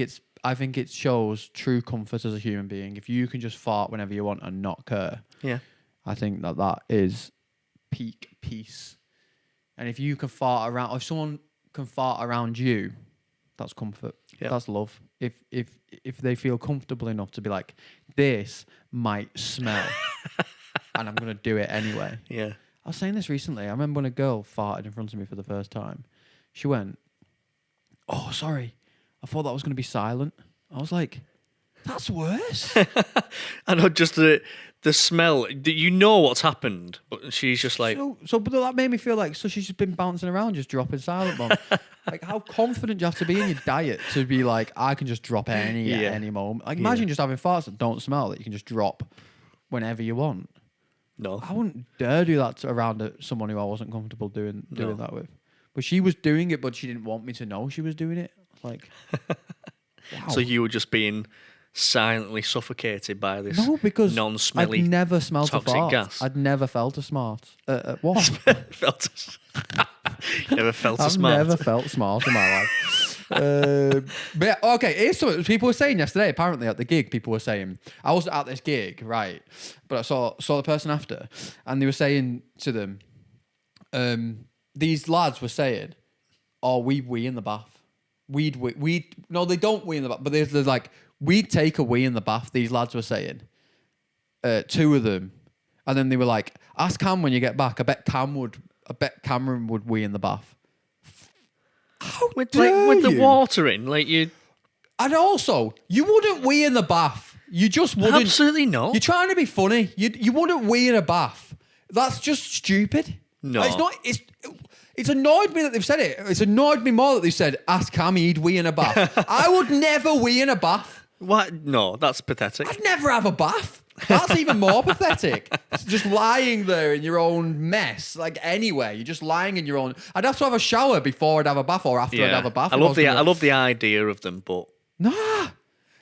Speaker 1: I think it shows true comfort as a human being. If you can just fart whenever you want and not care,
Speaker 2: Yeah.
Speaker 1: I think that is peak peace. And if you can fart around, if someone can fart around you, that's comfort.
Speaker 2: Yeah.
Speaker 1: That's love. If they feel comfortable enough to be like, this might smell, and I'm gonna do it anyway.
Speaker 2: Yeah.
Speaker 1: I was saying this recently. I remember when a girl farted in front of me for the first time. She went, "Oh, sorry. I thought that was going to be silent." I was like, "That's worse."
Speaker 2: I know, just the smell. You know what's happened, but she's just like,
Speaker 1: but that made me feel like, so she's just been bouncing around, just dropping silent bomb. Like, how confident do you have to be in your diet to be like, I can just drop any at
Speaker 2: Yeah.
Speaker 1: any moment? Like, imagine
Speaker 2: Yeah.
Speaker 1: just having farts that don't smell that you can just drop whenever you want.
Speaker 2: no.
Speaker 1: I wouldn't dare do that around someone who I wasn't comfortable doing
Speaker 2: No.
Speaker 1: that with. But she was doing it, but she didn't want me to know she was doing it. Like, wow.
Speaker 2: So you were just being silently suffocated by this
Speaker 1: No, because
Speaker 2: non-smelly
Speaker 1: I'd never smelled a
Speaker 2: toxic
Speaker 1: fart.
Speaker 2: gas.
Speaker 1: I'd never felt a smart. What?
Speaker 2: felt. Never felt a
Speaker 1: I've
Speaker 2: smart.
Speaker 1: never felt smart in my life. But yeah, okay, here's something people were saying yesterday. Apparently at the gig, people were saying I wasn't at this gig, right? But I saw the person after, and they were saying to them, these lads were saying, "Oh, we wee in the bath. We'd no, they don't wee in the bath, but they're like we'd take a wee in the bath." These lads were saying, two of them, and then they were like, "Ask Cam when you get back. I bet Cameron would wee in the bath."
Speaker 2: With the water in, like you.
Speaker 1: And also, you wouldn't wee in the bath. You just wouldn't.
Speaker 2: Absolutely not.
Speaker 1: You're trying to be funny. You wouldn't wee in a bath. That's just stupid.
Speaker 2: No.
Speaker 1: It's not. It's annoyed me that they've said it. It's annoyed me more that they've said, "Ask Cam, he'd wee in a bath." I would never wee in a bath.
Speaker 2: What? No, that's pathetic.
Speaker 1: I'd never have a bath. That's even more pathetic. It's just lying there in your own mess. Like anyway, you're just lying in your own. I'd have to have a shower before I'd have a bath or after I'd have a bath.
Speaker 2: I love the idea of them, but
Speaker 1: nah,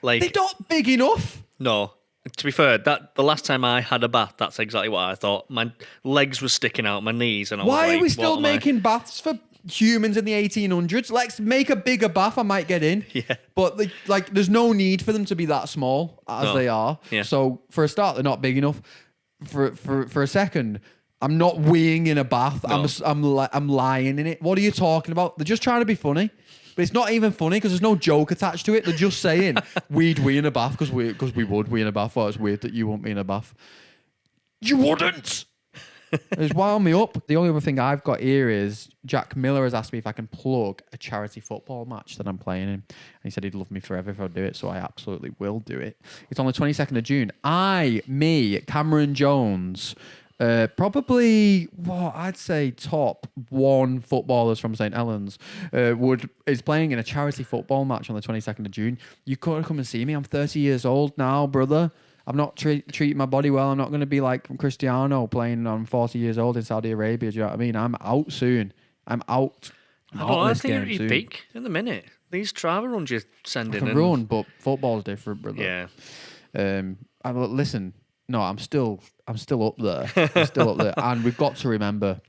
Speaker 2: like
Speaker 1: they're not big enough.
Speaker 2: no. To be fair, that the last time I had a bath, that's exactly what I thought. My legs were sticking out my knees, and I was
Speaker 1: Why
Speaker 2: like,
Speaker 1: are we still
Speaker 2: what am I-
Speaker 1: making baths for humans in the 1800s? Let's make a bigger bath. I might get in.
Speaker 2: Yeah.
Speaker 1: But like, there's no need for them to be that small as
Speaker 2: No.
Speaker 1: they are.
Speaker 2: Yeah.
Speaker 1: So for a start, they're not big enough. For a second, I'm not weeing in a bath.
Speaker 2: No.
Speaker 1: I'm lying in it. What are you talking about? They're just trying to be funny. But it's not even funny because there's no joke attached to it. They're just saying we'd wee in a bath because we would wee in a bath. Oh, it's weird that you won't be in a bath. You wouldn't. It's wound me up. The only other thing I've got here is Jack Miller has asked me if I can plug a charity football match that I'm playing in. And he said he'd love me forever if I do it, so I absolutely will do it. It's on the 22nd of June. Cameron Jones, probably I'd say top one footballers from St. Helens, is playing in a charity football match on the 22nd of June. You could come and see me. I'm 30 years old now, brother. I'm not treating my body well. I'm not going to be like Cristiano playing on 40 years old in Saudi Arabia. Do you know what I mean? I'm out soon. I'm out.
Speaker 2: I think you're at your peak in the minute. These travel runs you're sending
Speaker 1: I can run, but football's different, brother.
Speaker 2: Yeah.
Speaker 1: Listen, no, I'm still up there. I'm still up there, and we've got to remember,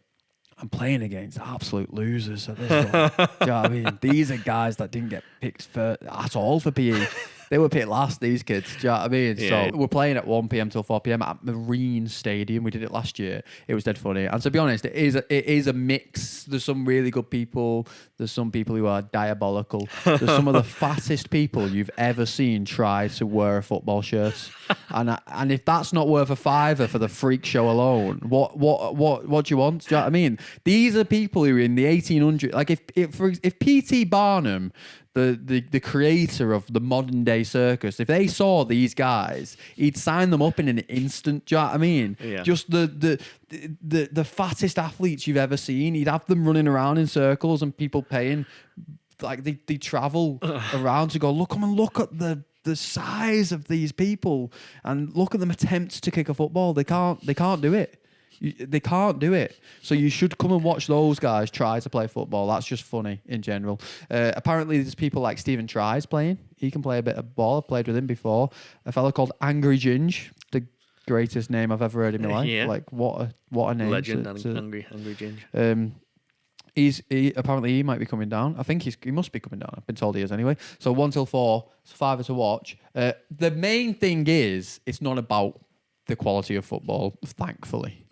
Speaker 1: I'm playing against absolute losers at this point. Do you know what I mean? These are guys that didn't get picked at all for PE. They were picked last, these kids. Do you know what I mean?
Speaker 2: Yeah.
Speaker 1: So we're playing at 1 p.m. till 4 p.m. at Marine Stadium. We did it last year. It was dead funny. And to be honest, it is a mix. There's some really good people. There's some people who are diabolical. There's some of the fattest people you've ever seen try to wear a football shirt. And if that's not worth a fiver for the freak show alone, what do you want? Do you know what I mean? These are people who are in the 1800s. Like if P.T. Barnum, the creator of the modern day circus, if they saw these guys, he'd sign them up in an instant. Do you know what I mean?
Speaker 2: Yeah.
Speaker 1: Just the fattest athletes you've ever seen. He'd have them running around in circles and people paying, like they travel around to go, look at the size of these people and look at them attempt to kick a football. They can't do it. They can't do it. So you should come and watch those guys try to play football. That's just funny in general. Apparently, there's people like Stephen Tries playing. He can play a bit of ball. I've played with him before. A fellow called Angry Ginge, the greatest name I've ever heard in my life.
Speaker 2: Yeah.
Speaker 1: Like what a name.
Speaker 2: Legend, Angry Ginge.
Speaker 1: Apparently he might be coming down. I think he must be coming down. I've been told he is anyway. So 1 till 4, it's 5 to watch. The main thing is it's not about the quality of football, thankfully.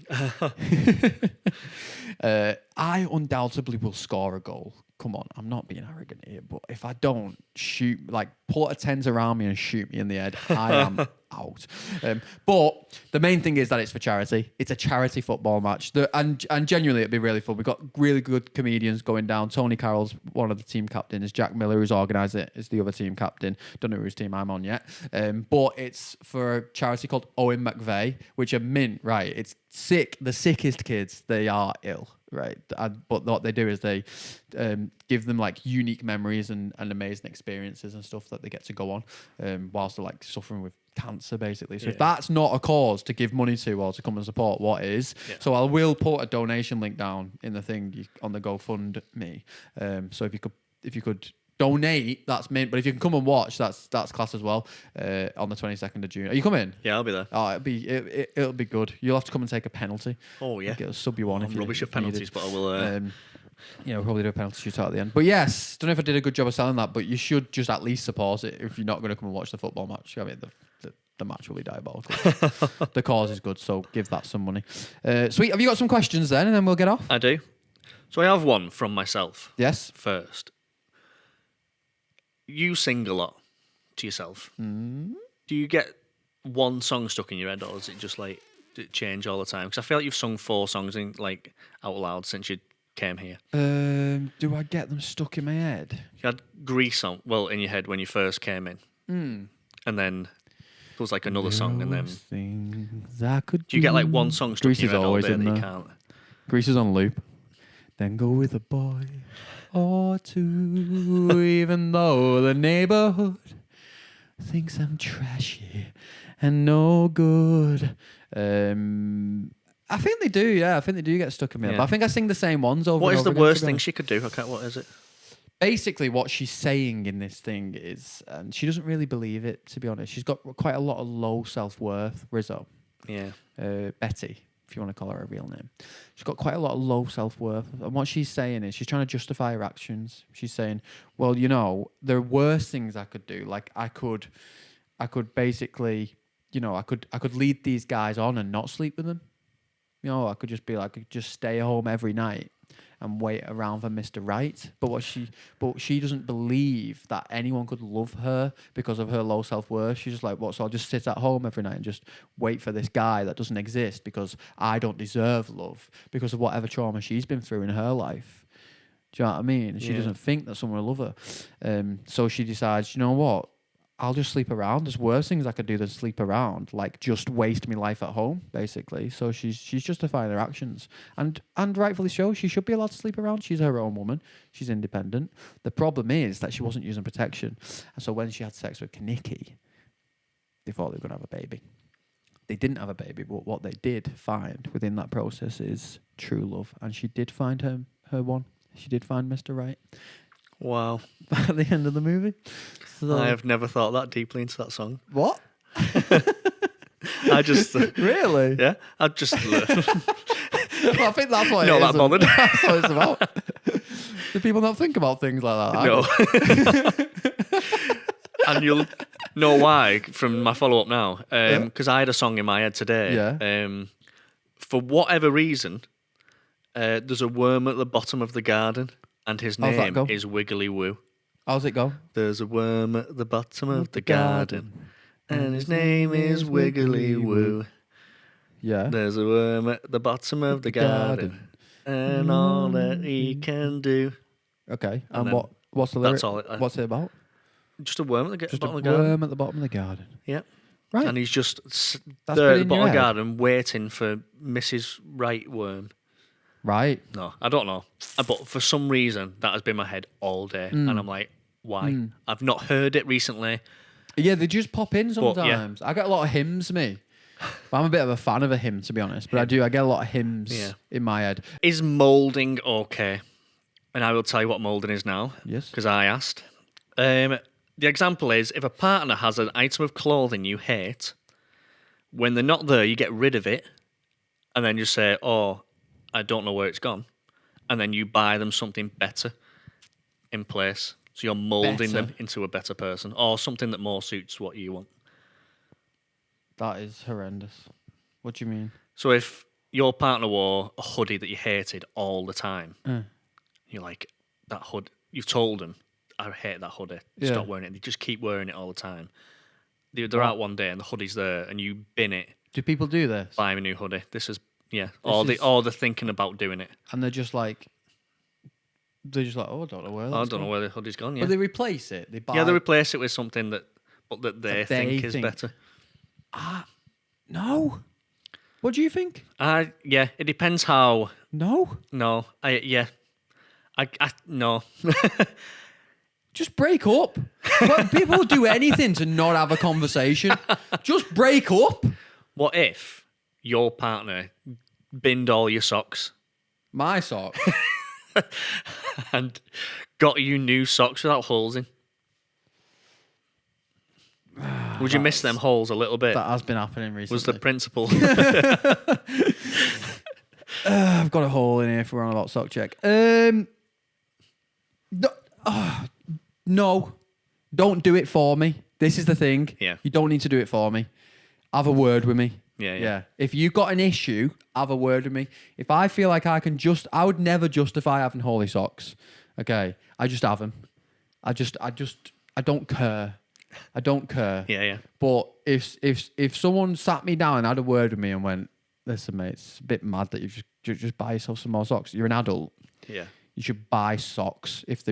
Speaker 1: I undoubtedly will score a goal. Come on, I'm not being arrogant here, but if I don't put a tent around me and shoot me in the head, I am out. But the main thing is that it's for charity. It's a charity football match, and genuinely it'd be really fun. We've got really good comedians going down. Tony Carroll's one of the team captains. Jack Miller, who's organised it, is the other team captain. Don't know whose team I'm on yet. But it's for a charity called Owen McVeigh, which are mint, right? It's sick. The sickest kids, they are ill. Right, but what they do is they give them like unique memories and amazing experiences and stuff that they get to go on whilst they're like suffering with cancer, basically. So if that's not a cause to give money to or to come and support, what is? Yeah. So I will put a donation link down in the thing on the GoFundMe. So if you could donate, that's mint. But if you can come and watch, that's class as well. On the 22nd of June. Are you coming?
Speaker 2: Yeah, I'll be there.
Speaker 1: Oh, it'll be good. You'll have to come and take a penalty.
Speaker 2: Oh, yeah.
Speaker 1: Get a sub you on.
Speaker 2: I'm
Speaker 1: if you-
Speaker 2: rubbish
Speaker 1: if
Speaker 2: at penalties,
Speaker 1: needed.
Speaker 2: but I will.
Speaker 1: Yeah, we'll probably do a penalty shootout at the end. But yes, don't know if I did a good job of selling that, but you should just at least support it if you're not going to come and watch the football match. I mean, the match will be diabolical. The cause is good, so give that some money. Sweet. Have you got some questions then, and then we'll get off?
Speaker 2: I do. So I have one from myself
Speaker 1: Yes.
Speaker 2: first. You sing a lot to yourself.
Speaker 1: Mm.
Speaker 2: Do you get one song stuck in your head, or is it just like does it change all the time? Because I feel like you've sung 4 songs in, like out loud since you came here.
Speaker 1: Do I get them stuck in my head?
Speaker 2: You had Grease on, in your head when you first came in, and then there was like another song, and then
Speaker 1: Those things I could
Speaker 2: do you get like one song stuck
Speaker 1: Grease
Speaker 2: in
Speaker 1: is
Speaker 2: your head all
Speaker 1: always
Speaker 2: day
Speaker 1: in
Speaker 2: that you
Speaker 1: there.
Speaker 2: can't?
Speaker 1: Grease is on loop. Then go with a boy or two, even though the neighborhood thinks I'm trashy and no good. I think they do, yeah. I think they do get stuck in me.
Speaker 2: Yeah.
Speaker 1: But I think I sing the same ones over
Speaker 2: What
Speaker 1: and
Speaker 2: is the
Speaker 1: over again, to
Speaker 2: worst
Speaker 1: be
Speaker 2: thing
Speaker 1: honest.
Speaker 2: she could do? Okay, what is it?
Speaker 1: Basically, what she's saying in this thing is, and she doesn't really believe it, to be honest. She's got quite a lot of low self-worth, Rizzo.
Speaker 2: Yeah.
Speaker 1: Betty, if you want to call her a real name. She's got quite a lot of low self-worth. And what she's saying is she's trying to justify her actions. She's saying, well, you know, there are worse things I could do. Like I could basically, you know, I could lead these guys on and not sleep with them. You know, I could just be like, I could just stay home every night and wait around for Mr. Right. But she doesn't believe that anyone could love her because of her low self-worth. She's just like, what? So I'll just sit at home every night and just wait for this guy that doesn't exist because I don't deserve love because of whatever trauma she's been through in her life. Do you know what I mean? She
Speaker 2: Yeah.
Speaker 1: doesn't think that someone will love her. So she decides, you know what? I'll just sleep around. There's worse things I could do than sleep around, like just waste my life at home, basically. So she's justifying her actions, and rightfully so. She should be allowed to sleep around. She's her own woman. She's independent. The problem is that she wasn't using protection, and so when she had sex with Kaniki, they thought they were going to have a baby. They didn't have a baby, but what they did find within that process is true love, and she did find her one. She did find Mr. Right
Speaker 2: Wow.
Speaker 1: at the end of the movie. So,
Speaker 2: I have never thought that deeply into that song.
Speaker 1: what?
Speaker 2: I just,
Speaker 1: Really?
Speaker 2: yeah, I just,
Speaker 1: Well, I think that's what
Speaker 2: Not
Speaker 1: it
Speaker 2: that
Speaker 1: is.
Speaker 2: bothered.
Speaker 1: That's what it's about. Do people not think about things like that?
Speaker 2: no. And you'll know why from my follow-up now. Because I had a song in my head today.
Speaker 1: Yeah.
Speaker 2: For whatever reason, there's a worm at the bottom of the garden, and his
Speaker 1: How's that
Speaker 2: name
Speaker 1: go?
Speaker 2: is Wiggly Woo.
Speaker 1: How's it go?
Speaker 2: There's a worm at the bottom of the garden, and his name is Wiggly Woo.
Speaker 1: Yeah.
Speaker 2: There's a worm at the bottom of the garden, and all that he can do.
Speaker 1: Okay.
Speaker 2: And
Speaker 1: And
Speaker 2: then
Speaker 1: what's the lyric?
Speaker 2: that's all it-
Speaker 1: What's it about?
Speaker 2: Just a worm at the
Speaker 1: Just a
Speaker 2: bottom of the garden.
Speaker 1: worm at the bottom of the garden.
Speaker 2: Yeah.
Speaker 1: Right.
Speaker 2: And he's just
Speaker 1: That's
Speaker 2: there at
Speaker 1: been
Speaker 2: the
Speaker 1: in
Speaker 2: bottom
Speaker 1: your
Speaker 2: of the
Speaker 1: head?
Speaker 2: garden waiting for Mrs. Right Worm.
Speaker 1: Right.
Speaker 2: No, I don't know. But for some reason, that has been in my head all day. And I'm like, why? I've not heard it recently.
Speaker 1: Yeah, they just pop in
Speaker 2: yeah.
Speaker 1: sometimes. I get a lot of hymns, me. I'm a bit of a fan of a hymn, to be honest. But I get a lot of hymns
Speaker 2: Yeah.
Speaker 1: in my head.
Speaker 2: Is moulding okay? And I will tell you what moulding is now.
Speaker 1: Yes.
Speaker 2: Because I asked. The example is if a partner has an item of clothing you hate, when they're not there, you get rid of it and then you say, oh, I don't know where it's gone. And then you buy them something better in place. So you're moulding them
Speaker 1: Better?
Speaker 2: into a better person or something that more suits what you want.
Speaker 1: That is horrendous. What do you mean?
Speaker 2: So if your partner wore a hoodie that you hated all the time, you're like, that hood, you've told them, I hate that hoodie.
Speaker 1: Yeah.
Speaker 2: Stop wearing it. They just keep wearing it all the time. They're out one day and the hoodie's there and you bin it,
Speaker 1: Do people do this?
Speaker 2: buy a new hoodie. This is, yeah.
Speaker 1: This
Speaker 2: Or
Speaker 1: is-
Speaker 2: they're thinking about doing it.
Speaker 1: And they're just like, oh, I don't know where that's
Speaker 2: I don't know
Speaker 1: gone.
Speaker 2: where the hoodie's gone, yeah.
Speaker 1: But they replace it. They buy.
Speaker 2: Yeah, they replace it with something that they think is
Speaker 1: think.
Speaker 2: better.
Speaker 1: No. What do you think?
Speaker 2: Yeah, it depends how.
Speaker 1: No.
Speaker 2: No, no.
Speaker 1: Just break up. Well, people will do anything to not have a conversation. Just break up.
Speaker 2: What if your partner binned all your socks
Speaker 1: My sock.
Speaker 2: and got you new socks without holes in? Would you miss them holes a little bit?
Speaker 1: That has been happening recently.
Speaker 2: Was the principle?
Speaker 1: I've got a hole in here if we're on about sock check. No, no, don't do it for me. This is the thing.
Speaker 2: Yeah.
Speaker 1: You don't need to do it for me. Have a word with me.
Speaker 2: Yeah.
Speaker 1: If you got an issue, have a word with me. If I feel like I would never justify having holy socks. Okay. I just have them. I don't care. I don't care.
Speaker 2: Yeah.
Speaker 1: But if someone sat me down and had a word with me and went, listen, mate, it's a bit mad that you just buy yourself some more socks. You're an adult.
Speaker 2: Yeah.
Speaker 1: You should buy socks. If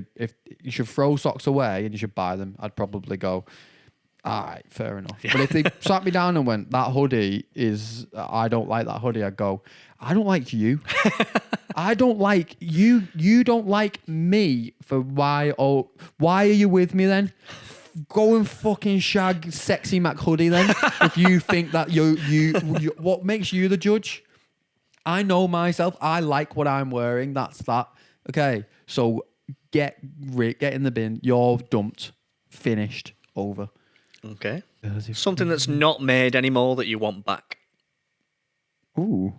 Speaker 1: you should throw socks away and you should buy them, I'd probably go, all right, fair enough.
Speaker 2: Yeah.
Speaker 1: But if they sat me down and went, that hoodie is, I don't like that hoodie, I'd go, I don't like you. I don't like you. You don't like me for why? Oh, why are you with me then? Go and fucking shag Sexy Mac hoodie then. If you think that you, what makes you the judge? I know myself. I like what I'm wearing. That's that. Okay, so get in the bin. You're dumped. Finished. Over.
Speaker 2: Okay. Something that's not made anymore that you want back.
Speaker 1: Ooh.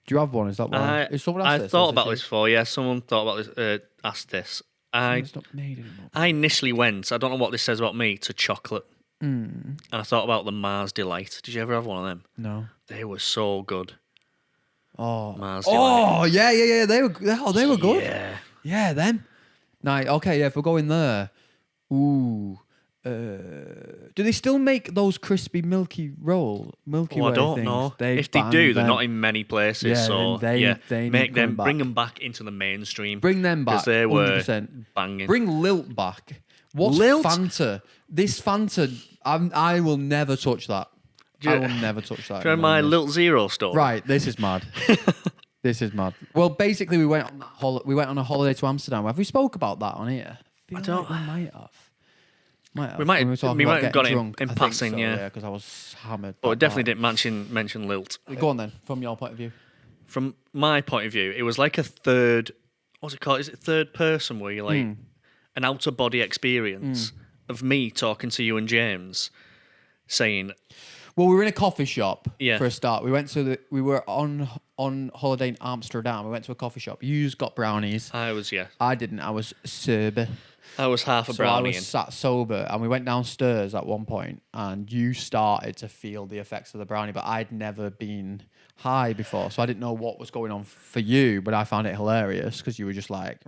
Speaker 1: Do you have one? Is that one? Is someone asked
Speaker 2: I
Speaker 1: this?
Speaker 2: thought about this before. Yeah, someone thought about this. Asked this.
Speaker 1: It's not made anymore.
Speaker 2: I initially went. I don't know what this says about me. To chocolate. And I thought about the Mars Delight. Did you ever have one of them?
Speaker 1: No.
Speaker 2: They were so good.
Speaker 1: Oh.
Speaker 2: Mars Delight.
Speaker 1: Oh, yeah. They were good.
Speaker 2: Yeah.
Speaker 1: Yeah, them. Nice. Okay, yeah, if we're going there. Ooh. Do they still make those crispy Milky Way
Speaker 2: I don't
Speaker 1: things?
Speaker 2: know. If they do, they're not in many places.
Speaker 1: Yeah,
Speaker 2: so
Speaker 1: then they
Speaker 2: make
Speaker 1: need
Speaker 2: them,
Speaker 1: coming back.
Speaker 2: bring them back into the mainstream.
Speaker 1: Bring them back.
Speaker 2: 'Cause they were
Speaker 1: 100%.
Speaker 2: banging.
Speaker 1: Bring Lilt back. What's
Speaker 2: Lilt?
Speaker 1: Fanta? This Fanta, I will never touch that. I will never touch that.
Speaker 2: Do you remember my Lilt Zero story?
Speaker 1: Right, this is mad. This is mad. Well, basically, we went on a holiday to Amsterdam. Have we spoke about that on here?
Speaker 2: I don't.
Speaker 1: Like we might have.
Speaker 2: We might
Speaker 1: When were talking
Speaker 2: we
Speaker 1: about
Speaker 2: might have
Speaker 1: getting
Speaker 2: got it
Speaker 1: drunk.
Speaker 2: in
Speaker 1: I think
Speaker 2: passing,
Speaker 1: so,
Speaker 2: yeah.
Speaker 1: because I was hammered.
Speaker 2: But it
Speaker 1: that
Speaker 2: definitely
Speaker 1: night.
Speaker 2: didn't mention Lilt.
Speaker 1: Go on then, from your point of view.
Speaker 2: From my point of view, it was like a third. What's it called? Is it third person where you're like an outer body experience of me talking to you and James, saying,
Speaker 1: Well, we were in a coffee shop
Speaker 2: Yeah.
Speaker 1: for a start. We were on holiday in Amsterdam. We went to a coffee shop. You got brownies.
Speaker 2: I was
Speaker 1: I didn't. I was sober.
Speaker 2: I was half a
Speaker 1: So
Speaker 2: brownie.
Speaker 1: I was sat sober, and we went downstairs at one point, and you started to feel the effects of the brownie, but I'd never been high before, so I didn't know what was going on for you, but I found it hilarious because you were just like,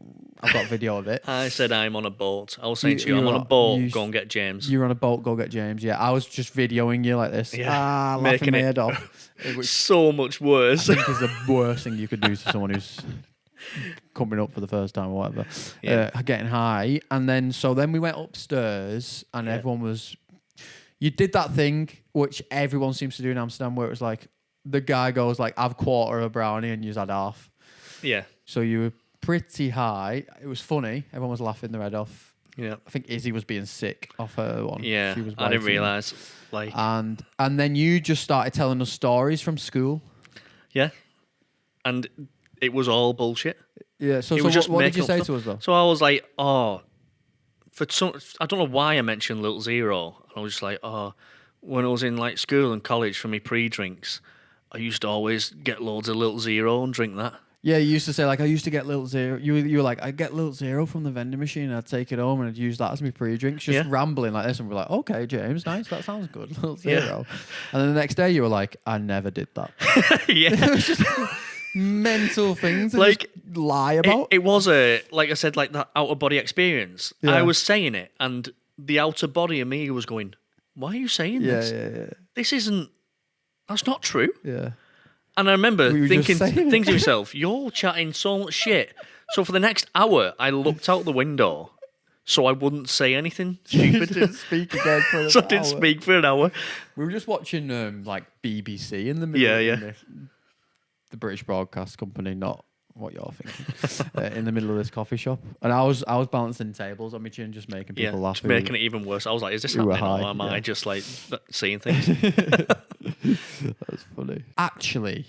Speaker 1: I've got video of it.
Speaker 2: I said I'm on a boat. I was saying to
Speaker 1: You
Speaker 2: you, I'm
Speaker 1: were-
Speaker 2: on a boat.
Speaker 1: you-
Speaker 2: Go and get James.
Speaker 1: You were on a boat, go get James. Yeah, I was just videoing you like this.
Speaker 2: Yeah,
Speaker 1: Laughing
Speaker 2: making
Speaker 1: my
Speaker 2: it-
Speaker 1: head off. It was
Speaker 2: So much worse.
Speaker 1: I think is the worst thing you could do to someone who's coming up for the first time or whatever.
Speaker 2: Yeah.
Speaker 1: Getting high. And then we went upstairs and everyone was... You did that thing which everyone seems to do in Amsterdam where it was like, the guy goes like, have quarter of a brownie and you had half.
Speaker 2: Yeah.
Speaker 1: So you were pretty high. It was funny. Everyone was laughing their head off.
Speaker 2: Yeah.
Speaker 1: I think Izzy was being sick off her one.
Speaker 2: Yeah.
Speaker 1: She was
Speaker 2: I didn't
Speaker 1: biting.
Speaker 2: realise. Like,
Speaker 1: And then you just started telling us stories from school.
Speaker 2: yeah. And it was all bullshit.
Speaker 1: Yeah. So
Speaker 2: It was just
Speaker 1: what did
Speaker 2: making
Speaker 1: you
Speaker 2: up
Speaker 1: say
Speaker 2: stuff.
Speaker 1: to us though?
Speaker 2: So I was like, I don't know why I mentioned Little Zero. I was just like, when I was in like school and college for my pre-drinks, I used to always get loads of Little Zero and drink that.
Speaker 1: Yeah, you used to say like I used to get Little Zero. You were like I'd get Little Zero from the vending machine. I'd take it home and I'd use that as my pre-drinks. Just
Speaker 2: Yeah.
Speaker 1: rambling like this, and we're like, okay, James, nice, that sounds good, Little
Speaker 2: Yeah.
Speaker 1: Zero. And then the next day you were like, I never did that.
Speaker 2: Yeah.
Speaker 1: It was just mental things to
Speaker 2: Like,
Speaker 1: just lie about.
Speaker 2: It was like I said, like that outer body experience.
Speaker 1: Yeah.
Speaker 2: I was saying it, and the outer body of me was going, "Why are you saying this? This isn't. That's not true."
Speaker 1: Yeah.
Speaker 2: And I remember
Speaker 1: We were just
Speaker 2: thinking
Speaker 1: saying
Speaker 2: to myself, "You're chatting so much shit." So for the next hour, I looked out the window so I wouldn't say anything stupid.
Speaker 1: Didn't speak again for
Speaker 2: So I
Speaker 1: an
Speaker 2: didn't
Speaker 1: hour.
Speaker 2: speak for an hour.
Speaker 1: We were just watching like BBC in the middle.
Speaker 2: Yeah.
Speaker 1: in the British Broadcast Company, not what you're thinking. In the middle of this coffee shop, and I was balancing tables on my chin, just making
Speaker 2: Yeah,
Speaker 1: people laugh.
Speaker 2: just making it even worse. I was like, "Is this
Speaker 1: We were
Speaker 2: happening, or
Speaker 1: high,
Speaker 2: am
Speaker 1: yeah.
Speaker 2: I just like seeing things?"
Speaker 1: That's funny. Actually,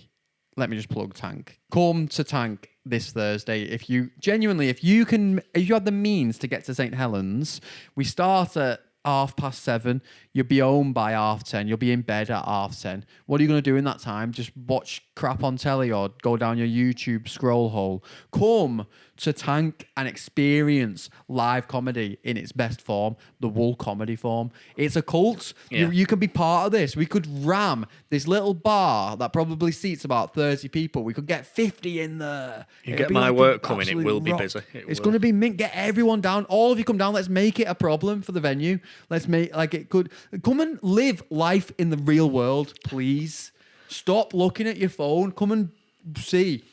Speaker 1: let me just plug Tank. Come to Tank this Thursday. If you have the means to get to St. Helens, we start at 7:30. You'll be home by 10:30. You'll be in bed at 10:30. What are you going to do in that time? Just watch crap on telly or go down your YouTube scroll hole. Come to Tank and experience live comedy in its best form, the Wool comedy form. It's a cult.
Speaker 2: Yeah.
Speaker 1: You can be part of this. We could ram this little bar that probably seats about 30 people. We could get 50 in there.
Speaker 2: You
Speaker 1: It'd
Speaker 2: get
Speaker 1: be
Speaker 2: my
Speaker 1: like
Speaker 2: work
Speaker 1: an
Speaker 2: coming, it
Speaker 1: absolute
Speaker 2: will be
Speaker 1: rock.
Speaker 2: busy.
Speaker 1: It's going to be mint. Get everyone down. All of you come down. Let's make it a problem for the venue. Let's make like it could. Come and live life in the real world, please. Stop looking at your phone. Come and see.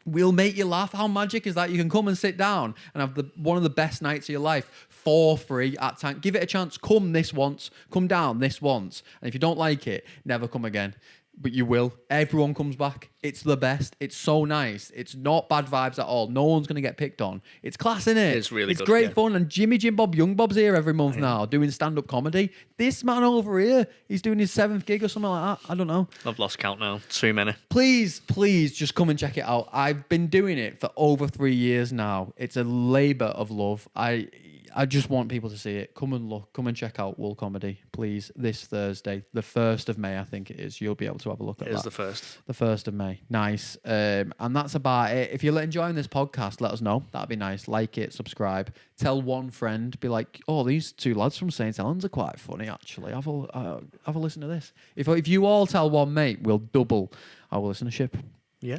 Speaker 1: We'll make you laugh. How magic is that? You can come and sit down and have one of the best nights of your life for free at Tank. Give it a chance. Come this once. Come down this once. And if you don't like it, never come again. But you will. Everyone comes back. It's the best. It's so nice. It's not bad vibes at all. No one's going to get picked on. It's class, innit?
Speaker 2: It's really
Speaker 1: It's
Speaker 2: good,
Speaker 1: great
Speaker 2: yeah.
Speaker 1: fun. And Jimmy Jim Bob Young Bob's here every month now doing stand-up comedy. This man over here, he's doing his 7th gig or something like that. I don't know.
Speaker 2: I've lost count now. Too many.
Speaker 1: Please just come and check it out. I've been doing it for over 3 years now. It's a labour of love. I just want people to see it. Come and look. Come and check out Wool Comedy, please, this Thursday, the 1st of May, I think it is. You'll be able to have a look at
Speaker 2: It
Speaker 1: that.
Speaker 2: is the first.
Speaker 1: The 1st of May. Nice. And that's about it. If you're enjoying this podcast, let us know. That'd be nice. Like it, subscribe. Tell one friend. Be like, oh, these two lads from St. Helens are quite funny, actually. Have a listen to this. If you all tell one mate, we'll double our listenership.
Speaker 2: Yeah.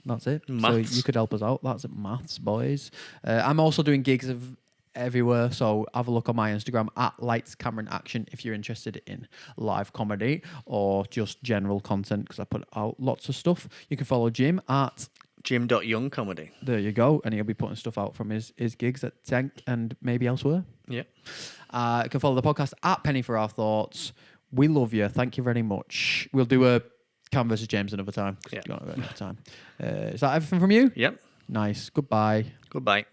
Speaker 1: That's it.
Speaker 2: Maths.
Speaker 1: So you could help us out. That's it. Maths, boys. I'm also doing gigs of everywhere, so have a look on my Instagram at Lights Camera and Action if you're interested in live comedy or just general content, because I put out lots of stuff. You can follow Jim at
Speaker 2: Jim.Young Comedy.
Speaker 1: there you go, and he'll be putting stuff out from his gigs at Tank and maybe elsewhere.
Speaker 2: Yeah.
Speaker 1: You can follow the podcast at Penny for Our Thoughts. We love you. Thank you very much. We'll do a Cam versus James another time. 'Cause
Speaker 2: Yeah.
Speaker 1: you don't have enough time. Is that everything from you?
Speaker 2: Yep.
Speaker 1: Nice. Goodbye.
Speaker 2: Goodbye.